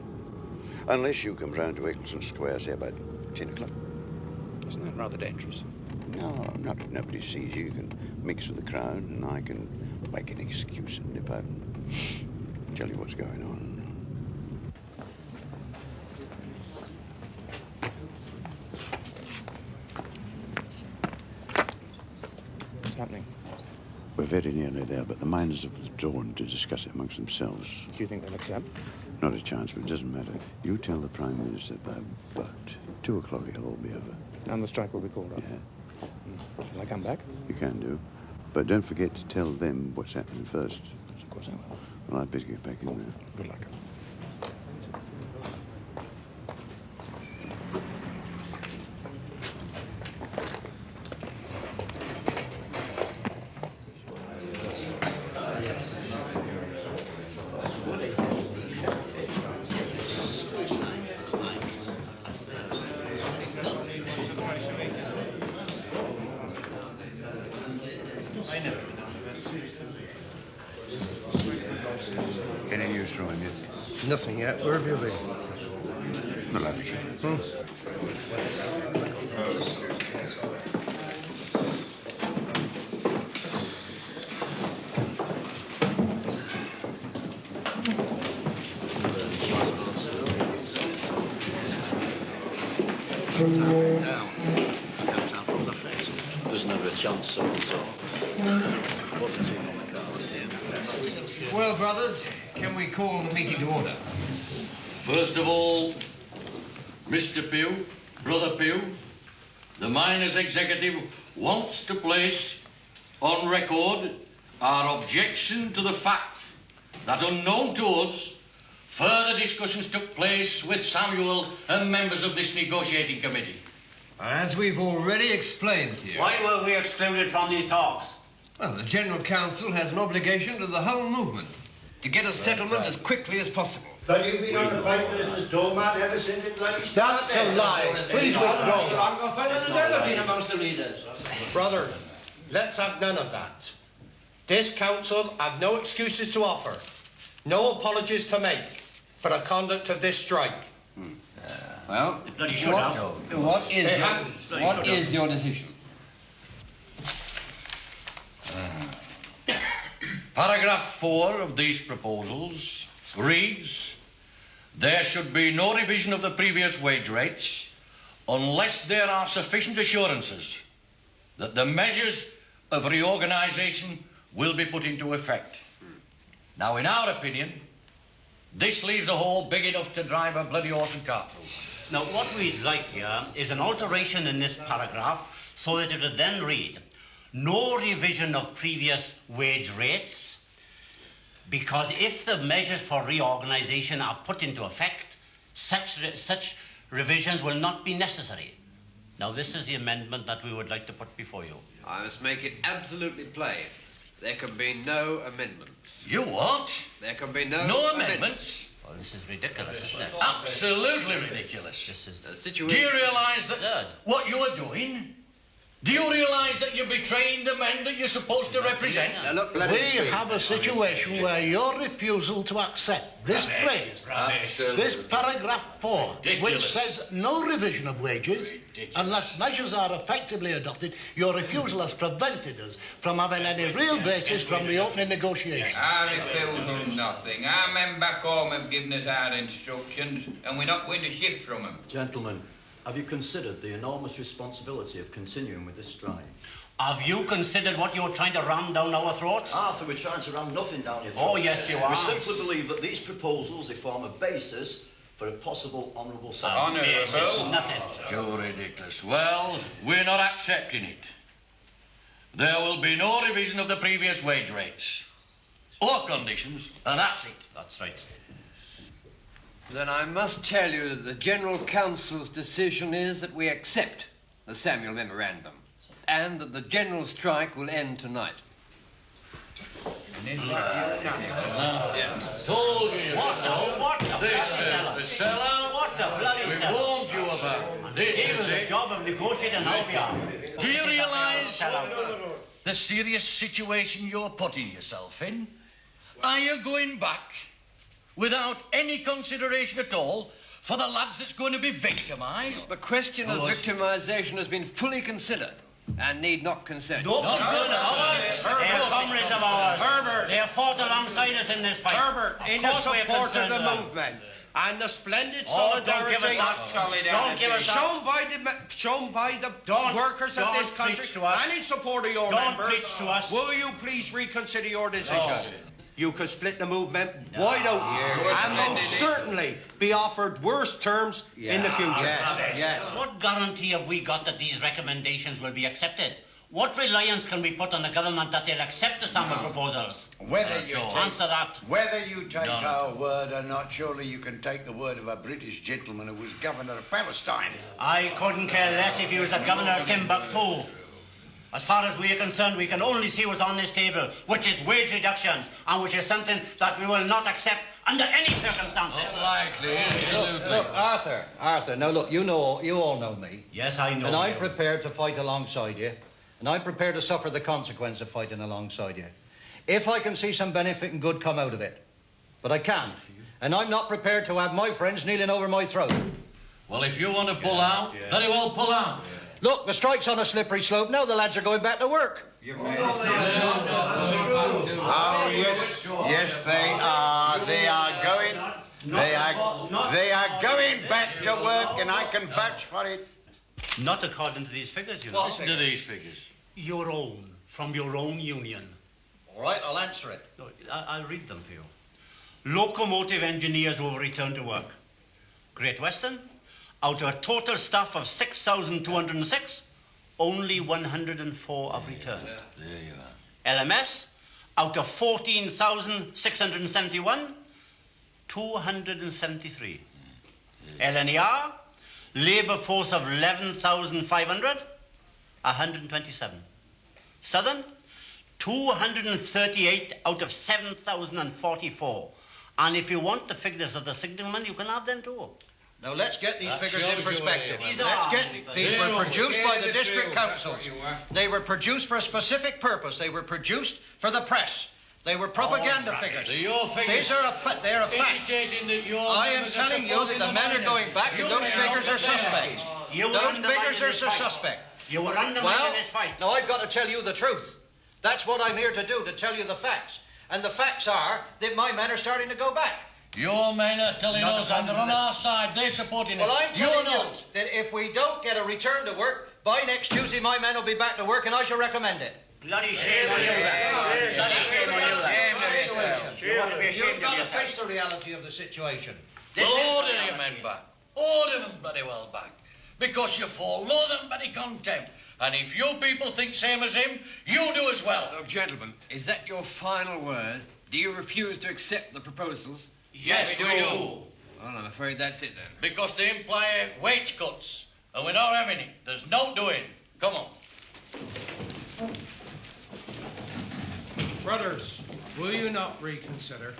Unless you come round to Eccleston Square, say about 10 o'clock. Isn't that rather dangerous? No, not if nobody sees you. You can mix with the crowd, and I can make an excuse and nip out and tell you what's going on. What's happening? We're very nearly there, but the miners have withdrawn to discuss it amongst themselves. Do you think they'll accept? Not a chance, but it doesn't matter. You tell the Prime Minister by about 2 o'clock it'll all be over. And the strike will be called off? Yeah. Shall I come back? You can do. But don't forget to tell them what's happening first. Of course I will. Well, I'd better get back in there. Good luck. Any news from him yet? Nothing yet. Where have you been? The lavatory. There's never a chance, so. Well, brothers, can we call the meeting to order? First of all, Mr. Pugh, Brother Pugh, the Miners' Executive wants to place on record our objection to the fact that, unknown to us, further discussions took place with Samuel and members of this negotiating committee. As we've already explained to you... Why were we excluded from these talks? Well, the General Council has an obligation to the whole movement to get a settlement as quickly as possible. But you've been on the Prime Minister's doormat ever since it bloody started. That's a lie. Please withdraw. There's amongst the leaders. Brothers, let's have none of that. This council have no excuses to offer, no apologies to make for the conduct of this strike. Well, what is your decision? Paragraph 4 of these proposals reads, there should be no revision of the previous wage rates unless there are sufficient assurances that the measures of reorganisation will be put into effect. Now, in our opinion, this leaves a hole big enough to drive a bloody horse and cart through. Now, what we'd like here is an alteration in this paragraph so that it would then read, no revision of previous wage rates, because if the measures for reorganisation are put into effect, such revisions will not be necessary. Now, this is the amendment that we would like to put before you. I must make it absolutely plain. There can be no amendments. You what? There can be no amendments? Well, this is ridiculous, isn't it? Absolutely ridiculous. This is the situation. Do you realise that what you're doing? Do you realise that you're betraying the men that you're supposed to represent? Now, look, we have a situation where your refusal to accept this phrase, this paragraph 4, which Ridiculous. says no revision of wages unless measures are effectively adopted, your refusal has prevented us from having any real basis from reopening negotiations. Our refusal nothing. Our men back home have given us our instructions and we're not going to shift from them. Gentlemen, have you considered the enormous responsibility of continuing with this strike? Have you considered what you're trying to ram down our throats? Arthur, we're trying to ram nothing down your throat. Oh, yes, you are. We simply believe that these proposals, they form a basis for a possible honourable settlement. Honourable? Nothing. Too ridiculous. Well, we're not accepting it. There will be no revision of the previous wage rates or conditions, and that's it. That's right. Then I must tell you that the General Council's decision is that we accept the Samuel Memorandum and that the general strike will end tonight. Told you. What the This is the seller. What the bloody We seller? warned you about. This Gave is us the it. job of negotiating how we are. Do you realise the serious situation you're putting yourself in? Are you going back without any consideration at all for the lads that's going to be victimised? The question of Oh, victimisation has been fully considered and need not concern. No concern of ours. They are comrades of ours. Herbert. They have fought alongside us in this fight. Herbert, in the Of course we're support of concerned the with them. movement, and the splendid Oh, don't solidarity, give us that solidarity. Don't give us that. shown by the workers of this country preach to us. and in support of your Don't members. preach to us. Will you please reconsider your decision? Oh. You could split the movement wide open and most certainly be offered worse terms in the future. What guarantee have we got that these recommendations will be accepted? What reliance can we put on the government that they'll accept the sample proposals? Answer that. Whether you take our word or not, surely you can take the word of a British gentleman who was governor of Palestine. I couldn't care less if he was the governor of Timbuktu. As far as we are concerned, we can only see what's on this table, which is wage reductions, and which is something that we will not accept under any circumstances. Likely, absolutely. Look, Arthur, now look, you all know me. Yes, I know And I'm you. prepared to fight alongside you, and I'm prepared to suffer the consequence of fighting alongside you. If I can see some benefit and good come out of it. But I can't. And I'm not prepared to have my friends kneeling over my throat. Well, if you want to pull out, very well pull out. Look, the strike's on a slippery slope. Now the lads are going back to work. Oh, yes, they are. They are going back to work, and I can vouch for it. Not according to these figures, you know. What do these figures? Your own, from your own union. All right, I'll answer it. No, I'll read them to you. Locomotive engineers who have returned to work. Great Western, out of a total staff of 6,206, only 104 have returned. There you are. LMS, out of 14,671, 273. LNER, labour force of 11,500, 127. Southern, 238 out of 7,044. And if you want the figures of the signalmen, you can have them too. Now let's get these figures in perspective. These These were produced by the district councils. They were produced for a specific purpose. They were produced for the press. They were propaganda figures. Your figures These are they're a fact. indicating that your I am members are telling you that supporting the men are miners. going back, and those figures are suspect. Those figures are suspect. You were undermining this fight. Now I've got to tell you the truth. That's what I'm here to do, to tell you the facts. And the facts are that my men are starting to go back. Your men are telling us and they're on our side. They're supporting Well, it. I'm telling You're you not. that if we don't get a return to work, by next Tuesday my men will be back to work and I shall recommend it. Bloody shame on you, then. Bloody shame on you, then. You want to be ashamed You've of got to yourself. face the reality of the situation. Well, order your men back. Order them very well back. Because you fall low them very contempt. And if you people think same as him, you do as well. Look, gentlemen, is that your final word? Do you refuse to accept the proposals? Yes, we do. Well, I'm afraid that's it then. Because they imply wage cuts. And we're not having it. There's no doing. Come on. Brothers, will you not reconsider?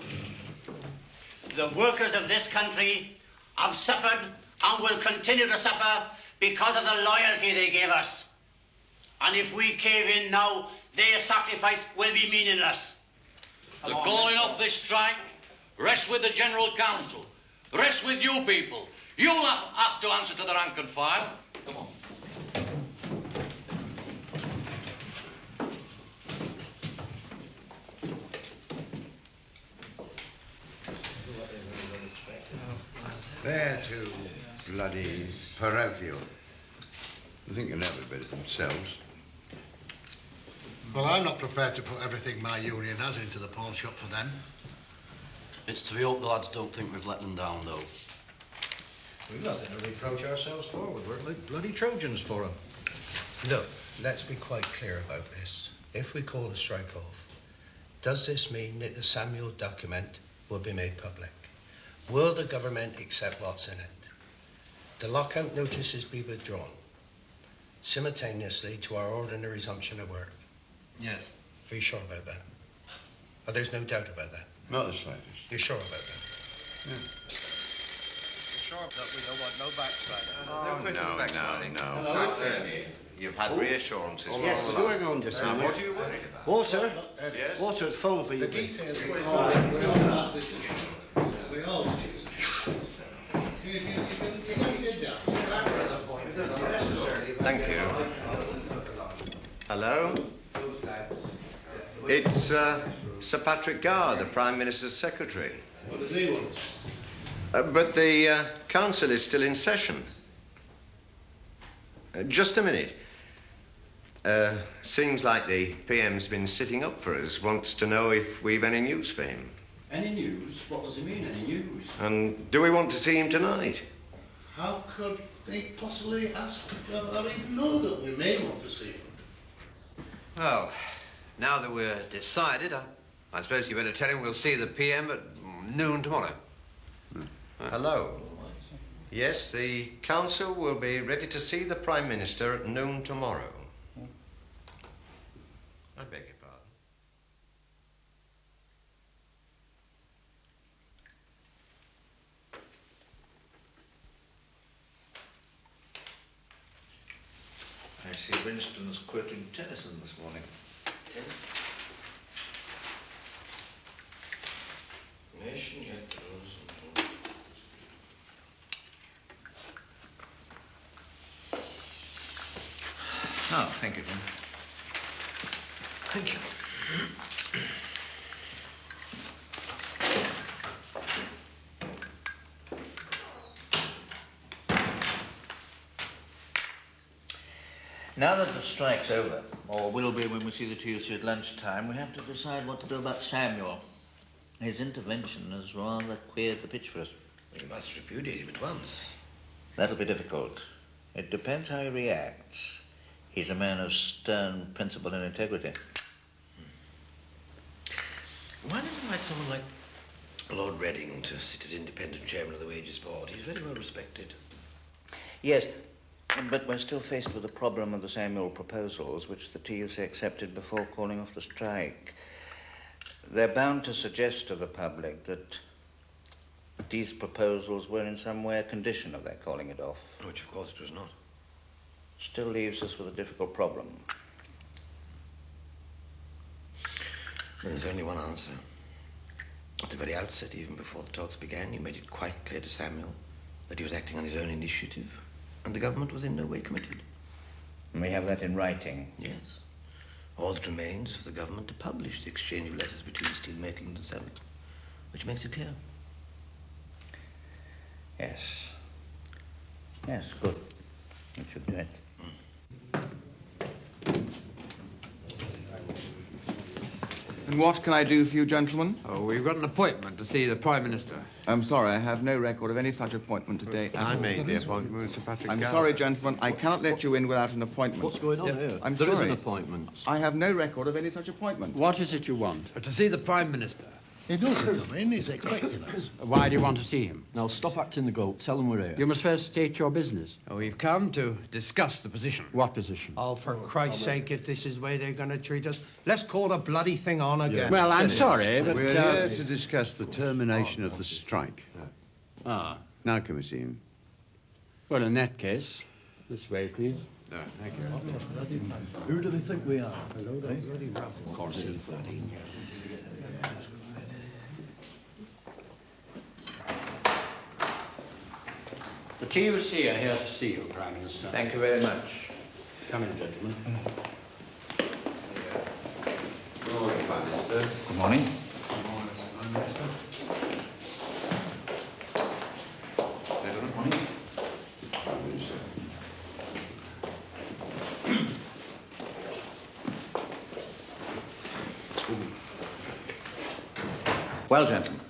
The workers of this country have suffered and will continue to suffer because of the loyalty they gave us. And if we cave in now, their sacrifice will be meaningless. The calling off this strike rests with the General Council. Rests with you people. You'll have to answer to the rank and file. Come on. They're too bloody parochial. I think they know it better themselves. Well, I'm not prepared to put everything my union has into the pawn shop for them. It's to be hoped the lads don't think we've let them down, though. We've nothing to reproach ourselves for. We work like bloody Trojans for them. Look, let's be quite clear about this. If we call the strike off, does this mean that the Samuel document will be made public? Will the government accept what's in it? The lockout notices be withdrawn simultaneously to our ordinary resumption of work. Yes. Are you sure about that? Oh, there's no doubt about that? Not the slightest. You're sure about that? You're sure that we don't want no backsliding? No. You've had reassurances. Yes, from we're all going on just Now, now. what are you worried about? Walter? Yes? Walter had phoned for you. The details we all that decision. We all Thank you. Hello? It's Sir Patrick Gower, the Prime Minister's secretary. What does he want? But the council is still in session. Just a minute. Seems like the PM's been sitting up for us, wants to know if we've any news for him. Any news? What does he mean, any news? And do we want to see him tonight? How could they possibly ask or even know that we may want to see him? Well, now that we're decided, I suppose you better tell him we'll see the PM at noon tomorrow. Hello. Yes, the council will be ready to see the Prime Minister at noon tomorrow. I beg your pardon. I see Winston's quoting Tennyson this morning. Nation yet grows. Oh, thank you, Jim. Thank you. Now that the strike's over, or will be when we see the TUC at lunchtime, we have to decide what to do about Samuel. His intervention has rather queered the pitch for us. We must repudiate him at once. That'll be difficult. It depends how he reacts. He's a man of stern principle and integrity. Why not invite someone like Lord Reading to sit as independent chairman of the Wages Board? He's very well respected. Yes, but we're still faced with the problem of the Samuel proposals, which the TUC accepted before calling off the strike. They're bound to suggest to the public that these proposals were in some way a condition of their calling it off. Which, of course, it was not. Still leaves us with a difficult problem. There's only one answer. At the very outset, even before the talks began, you made it quite clear to Samuel that he was acting on his own initiative, and the government was in no way committed. And we have that in writing? Yes. All that remains is for the government to publish the exchange of letters between Steele Maitland and Samuel, which makes it clear. Yes. Yes, good. We should do it. And what can I do for you, gentlemen? Oh, we've got an appointment to see the Prime Minister. I'm sorry, I have no record of any such appointment today. I made the appointment with Sir Patrick I'm Gower. sorry, gentlemen, I cannot let you in without an appointment. What's going on here? I'm There is sorry. an appointment. I have no record of any such appointment. What is it you want? To see the Prime Minister. He knows he's coming. He's expecting us. Why do you want to see him? Now, stop acting the goat. Tell him we're here. You must first state your business. Oh, we've come to discuss the position. What position? Oh, for Christ's sake, if this is the way they're going to treat us, let's call the bloody thing on again. Well, I'm sorry, but... We're here to discuss the termination of the strike. Ah. Now can we see him? Well, in that case, this way, please. Thank you. Who do they think we are? Of course, bloody... The TUC are here to see you, Prime Minister. Thank you very much. Come in, gentlemen. Good morning, Prime Minister. Good morning. Good morning. Well, gentlemen.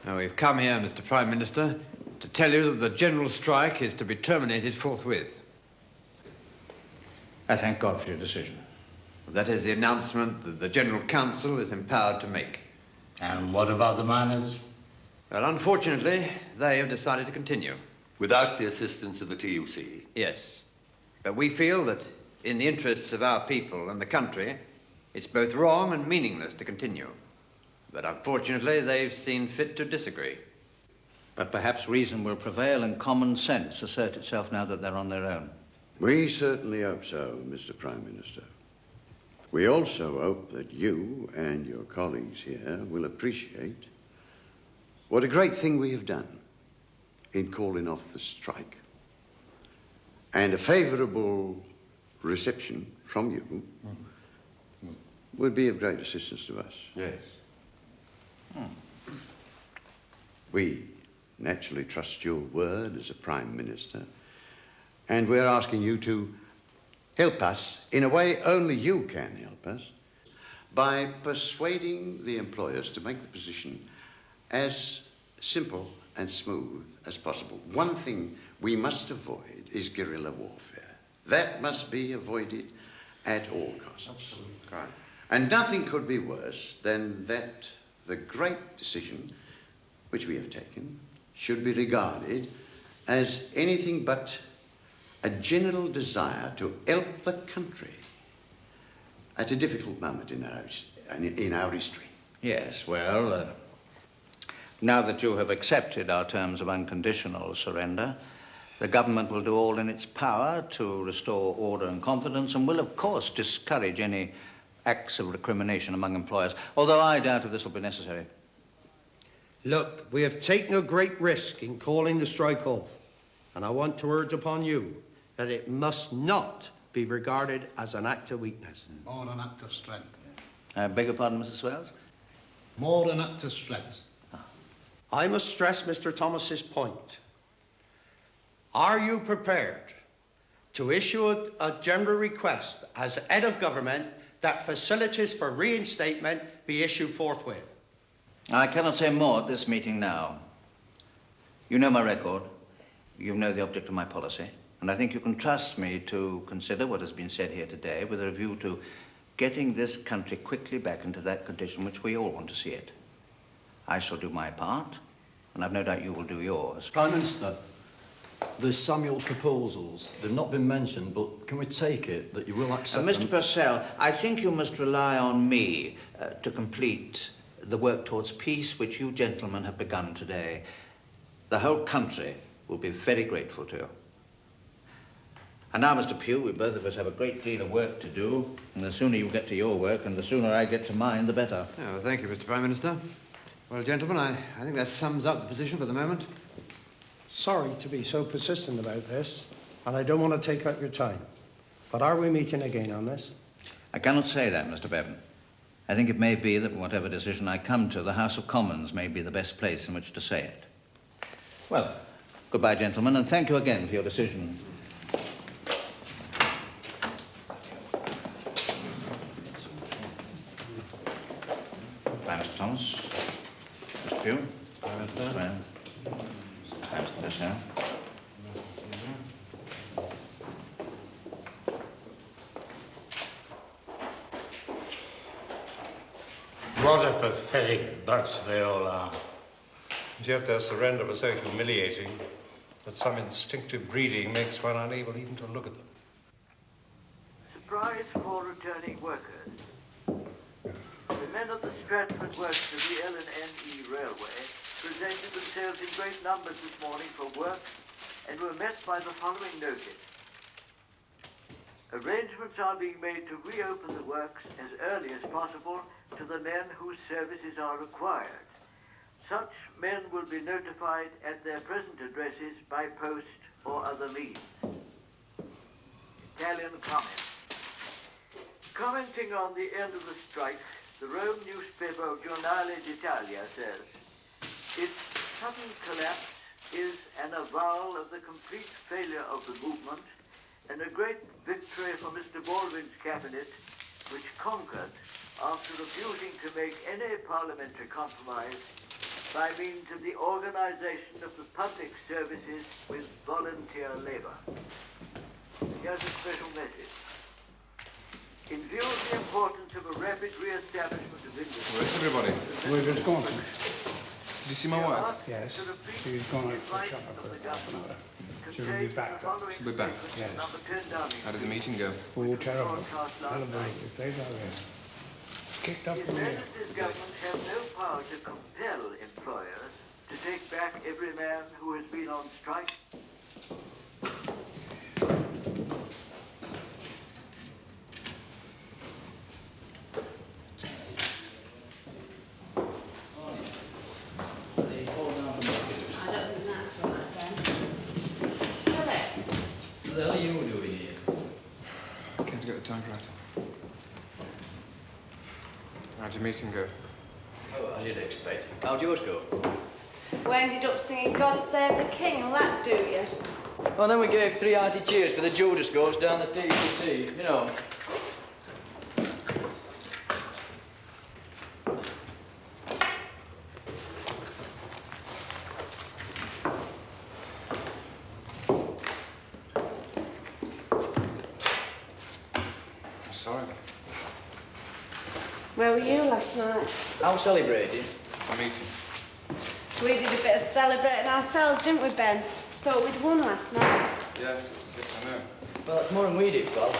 Now, we've come here, Mr. Prime Minister, to tell you that the general strike is to be terminated forthwith. I thank God for your decision. That is the announcement that the General Council is empowered to make. And what about the miners? Well, unfortunately, they have decided to continue. Without the assistance of the TUC? Yes. But we feel that in the interests of our people and the country, it's both wrong and meaningless to continue. But unfortunately, they've seen fit to disagree. But perhaps reason will prevail and common sense assert itself now that they're on their own. We certainly hope so, Mr. Prime Minister. We also hope that you and your colleagues here will appreciate what a great thing we have done in calling off the strike. And a favourable reception from you would be of great assistance to us. Yes. We naturally trust your word as a Prime Minister, and we're asking you to help us in a way only you can help us, by persuading the employers to make the position as simple and smooth as possible. One thing we must avoid is guerrilla warfare. That must be avoided at all costs. Absolutely. Right. And nothing could be worse than that the great decision which we have taken should be regarded as anything but a general desire to help the country at a difficult moment in our history. Yes, well, now that you have accepted our terms of unconditional surrender, the government will do all in its power to restore order and confidence, and will, of course, discourage any acts of recrimination among employers, although I doubt if this will be necessary. Look, we have taken a great risk in calling the strike off, and I want to urge upon you that it must not be regarded as an act of weakness. More an act of strength. I beg your pardon, Mr. Swales? More an act of strength. I must stress Mr. Thomas's point. Are you prepared to issue a general request as head of government that facilities for reinstatement be issued forthwith? I cannot say more at this meeting now. You know my record. You know the object of my policy. And I think you can trust me to consider what has been said here today with a view to getting this country quickly back into that condition which we all want to see it. I shall do my part, and I've no doubt you will do yours. Prime Minister, the Samuel proposals, they've not been mentioned, but can we take it that you will accept them? Mr. Purcell, I think you must rely on me to complete the work towards peace which you gentlemen have begun today. The whole country will be very grateful to you. And now, Mr. Pugh, we both of us have a great deal of work to do, and the sooner you get to your work and the sooner I get to mine, the better. Oh, well, thank you, Mr. Prime Minister. Well, gentlemen, I think that sums up the position for the moment. Sorry to be so persistent about this, and I don't want to take up your time. But are we meeting again on this? I cannot say that, Mr. Bevan. I think it may be that whatever decision I come to, the House of Commons may be the best place in which to say it. Well, goodbye, gentlemen, and thank you again for your decision. Bye, Mr. Thomas. Mr. Pugh. Bye, Mr. Brown. Bye, Mr. Purcell. What a pathetic bunch they all are. And yet their surrender was so humiliating that some instinctive breeding makes one unable even to look at them. Surprise for returning workers. The men of the Stratford Works of the L&NE Railway presented themselves in great numbers this morning for work and were met by the following notice. Arrangements are being made to reopen the works as early as possible to the men whose services are required. Such men will be notified at their present addresses by post or other means. Italian comment. Commenting on the end of the strike, the Rome newspaper Giornale d'Italia says, its sudden collapse is an avowal of the complete failure of the movement and a great victory for Mr. Baldwin's cabinet, which conquered after refusing to make any parliamentary compromise by means of the organization of the public services with volunteer labor. Here's a special message. In view of the importance of a rapid re-establishment of industry... Where's everybody? We're just gone. Did you see my wife? Yes. She's gone out for a shop for half an hour. She'll be back. She'll be back. Yes. How did the meeting go? Oh, terrible. Terrible. The place out there. Kicked up His from there. Majesty's government have no power to compel employers to take back every man who has been on strike. What the hell are you doing here? Came to get the typewriter. How'd your meeting go? Oh, as you'd expect. How'd yours go? We ended up singing God Save the King, and that do you? And then we gave 3 hearty cheers for the Judas Ghost down the TTC, you know. I'm sorry. Where were you last night? How celebrating? A meeting. We did a bit of celebrating ourselves, didn't we, Ben? Thought we'd won last night. Yes, I know. Well, that's more than we did, pal.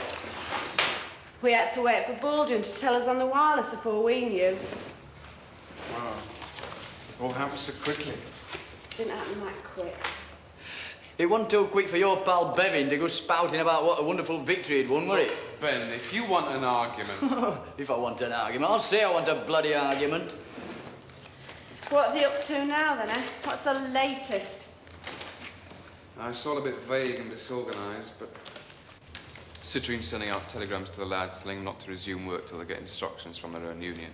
We had to wait for Baldwin to tell us on the wireless before we knew. Wow. It all happened so quickly. Didn't happen that quick. It wasn't too quick for your pal Bevin to go spouting about what a wonderful victory he'd won, were it? Ben, if you want an argument... If I want an argument, I'll say I want a bloody argument. What are they up to now, then, eh? What's the latest? It's all a bit vague and disorganised, but Citroen's sending out telegrams to the lads telling them not to resume work till they get instructions from their own unions.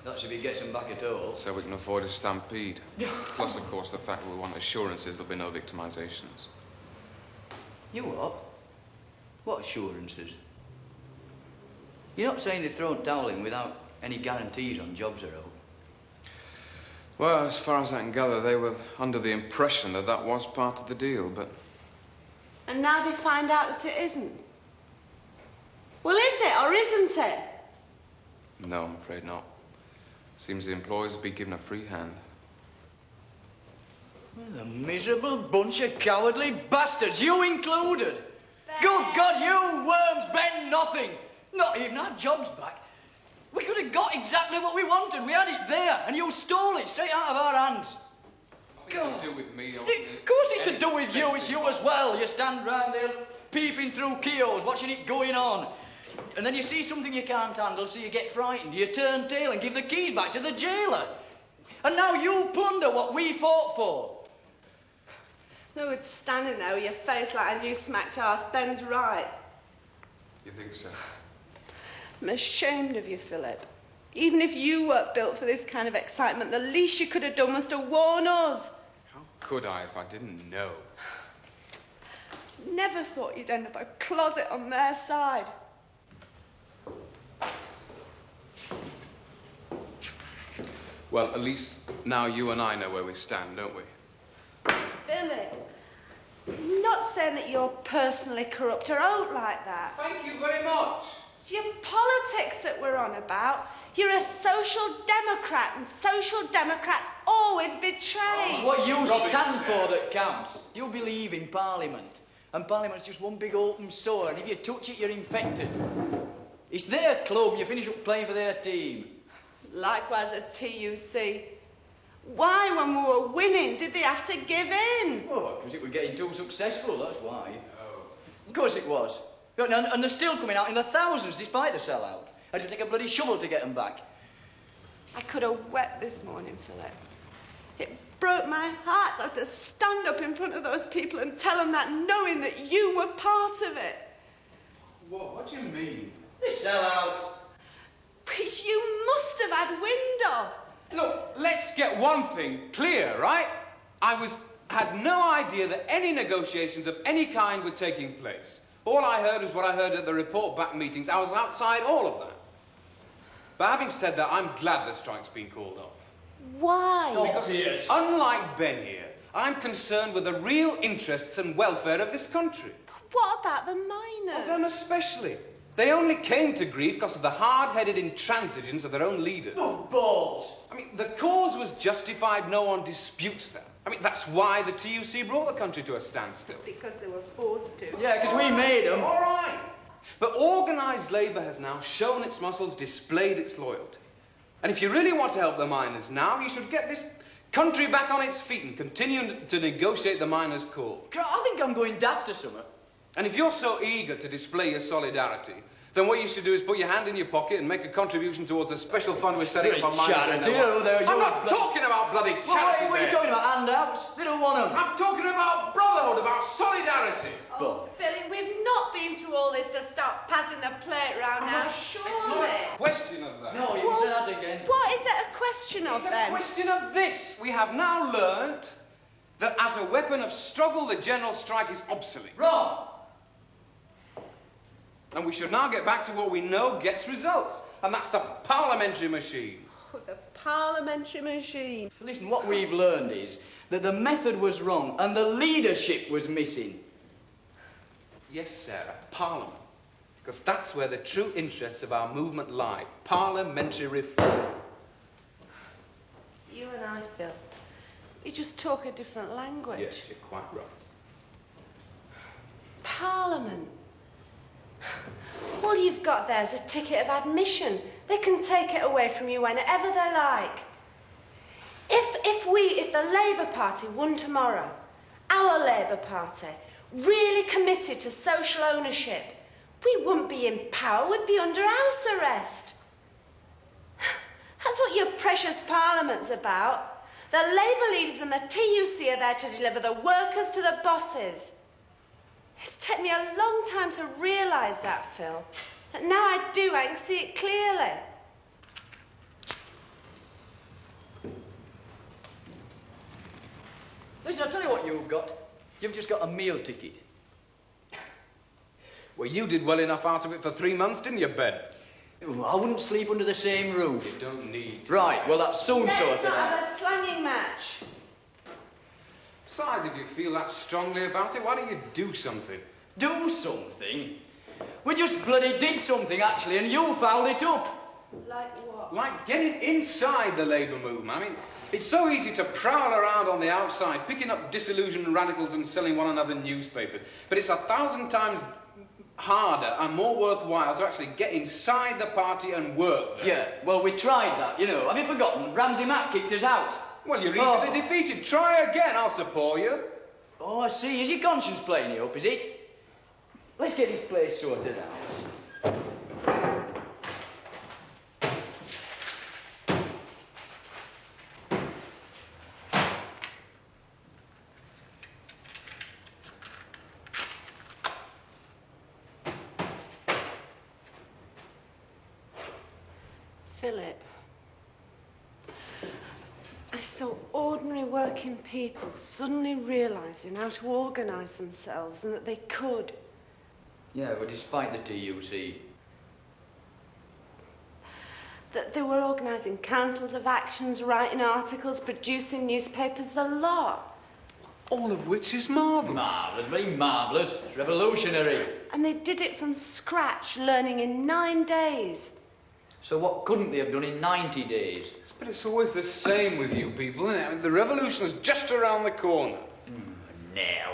That's if he gets them back at all. So we can avoid a stampede. Plus, of course, the fact that we want assurances there'll be no victimisations. You what? What assurances? You're not saying they've thrown towel in without any guarantees on jobs or all? Well, as far as I can gather, they were under the impression that that was part of the deal, but... And now they find out that it isn't. Well, is it or isn't it? No, I'm afraid not. Seems the employers have been given a free hand. The miserable bunch of cowardly bastards, you included. Good God, you worms bend nothing. Not even our jobs back. We could have got exactly what we wanted. We had it there, and you stole it straight out of our hands. Nothing to do with me. Of course it's to do with you. It's you as well. You stand round there peeping through kiosks, watching it going on. And then you see something you can't handle, so you get frightened. You turn tail and give the keys back to the jailer. And now you plunder what we fought for. No good standing there with your face like a new smacked arse. Ben's right. You think so? I'm ashamed of you, Philip. Even if you weren't built for this kind of excitement, the least you could have done was to warn us. How could I if I didn't know? Never thought you'd end up a closet on their side. Well, at least now you and I know where we stand, don't we? Philip, I'm not saying that you're personally corrupt or out like that. Thank you very much. It's your politics that we're on about. You're a social democrat, and social democrats always betray. It's what you stand for that counts. You believe in Parliament, and Parliament's just one big open sore, and if you touch it, you're infected. It's their club, you finish up playing for their team. Likewise at TUC. Why, when we were winning, did they have to give in? Oh, because it was getting too successful, that's why. Oh. Of course it was. And they're still coming out in the thousands despite the sellout. I had to take a bloody shovel to get them back. I could have wept this morning, Philip. It broke my heart to have to stand up in front of those people and tell them that, knowing that you were part of it. What do you mean? The sellout. Which you must have had wind of. Look, let's get one thing clear, right? I had no idea that any negotiations of any kind were taking place. All I heard was what I heard at the report-back meetings. I was outside all of that. But having said that, I'm glad the strike's been called off. Why? Because unlike Ben here, I'm concerned with the real interests and welfare of this country. What about the miners? Of them especially. They only came to grief because of the hard-headed intransigence of their own leaders. Oh, balls! I mean, the cause was justified, no one disputes that. I mean, that's why the TUC brought the country to a standstill. Because they were forced to. Yeah, because we made them. All right. But organised labour has now shown its muscles, displayed its loyalty. And if you really want to help the miners now, you should get this country back on its feet and continue to negotiate the miners' call. I think I'm going daft or something. And if you're so eager to display your solidarity, then what you should do is put your hand in your pocket and make a contribution towards a special fund we're setting up for miners. Charity, I'm not talking about bloody charity. What are you talking about? Handouts? They don't want them. I'm talking about brotherhood, about solidarity. Oh, Philip, we've not been through through all this to stop passing the plate round now, surely. It's not a question of that. No, you can say that again. What is it a question of It's then? a question of this. We have now learnt that as a weapon of struggle, the general strike is obsolete. Wrong. And we should now get back to what we know gets results, and that's the parliamentary machine. Oh, the parliamentary machine. Listen, what we've learned is that the method was wrong and the leadership was missing. Yes, Sarah, Parliament. Because that's where the true interests of our movement lie. Parliamentary reform. You and I, Phil, we just talk a different language. Yes, you're quite right. Parliament. All you've got there is a ticket of admission. They can take it away from you whenever they like. If the Labour Party won tomorrow, our Labour Party, really committed to social ownership, we wouldn't be in power, we'd be under house arrest. That's what your precious Parliament's about. The Labour leaders and the TUC are there to deliver the workers to the bosses. It's taken me a long time to realise that, Phil. But now I can see it clearly. Listen, I'll tell you what you've got. You've just got a meal ticket. Well, you did well enough out of it for 3 months, didn't you, Ben? Oh, I wouldn't sleep under the same roof. You don't need to. Right, well, that's soon Let's sorted not out. have a slanging match. Besides, if you feel that strongly about it, why don't you do something? Do something? We just bloody did something, actually, and you fouled it up. Like what? Like getting inside the Labour movement. I mean, it's so easy to prowl around on the outside, picking up disillusioned radicals and selling one another newspapers. But it's 1,000 times harder and more worthwhile to actually get inside the party and work there. Yeah, well, we tried that, you know. Have you forgotten? Ramsay Mack kicked us out. Well, you're easily defeated. Try again, I'll support you. Oh, I see. Is your conscience playing you up, is it? Let's get this place sorted out. Philip, I saw ordinary working people suddenly realising how to organise themselves and that they could. Yeah, but despite the TUC. That they were organising councils of actions, writing articles, producing newspapers, the lot. All of which is marvellous. Marvellous, very marvellous. It's revolutionary. And they did it from scratch, learning in 9 days. So what couldn't they have done in 90 days? But it's always the same with you people, isn't it? I mean, the revolution is just around the corner. Now.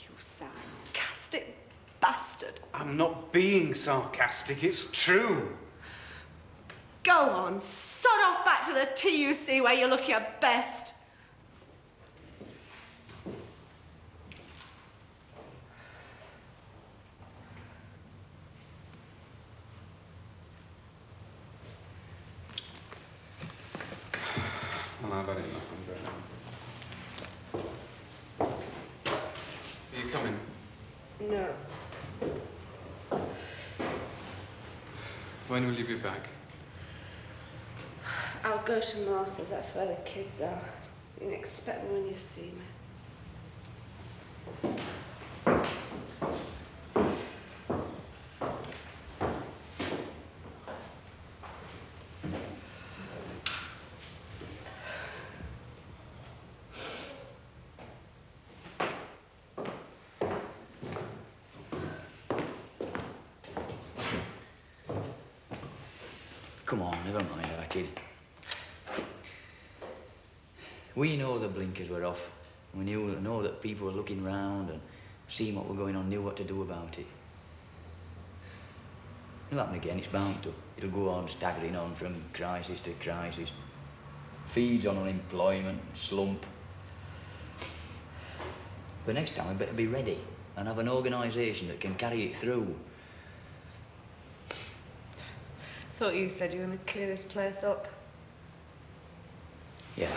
You sarcastic bastard. I'm not being sarcastic, it's true. Go on, sod off back to the TUC where you look your best. Well, I've had enough. I'm going home. Are you coming? No. When will you be back? I'll go to Martha's, that's where the kids are. You can expect me when you see me. Come on, never mind that, kid. We know the blinkers were off. We know that people were looking round and seeing what was going on, knew what to do about it. It'll happen again, it's bound to. It'll go on staggering on from crisis to crisis. Feeds on unemployment, slump. But next time we better be ready and have an organisation that can carry it through. Thought you said you were going to clear this place up. Yeah.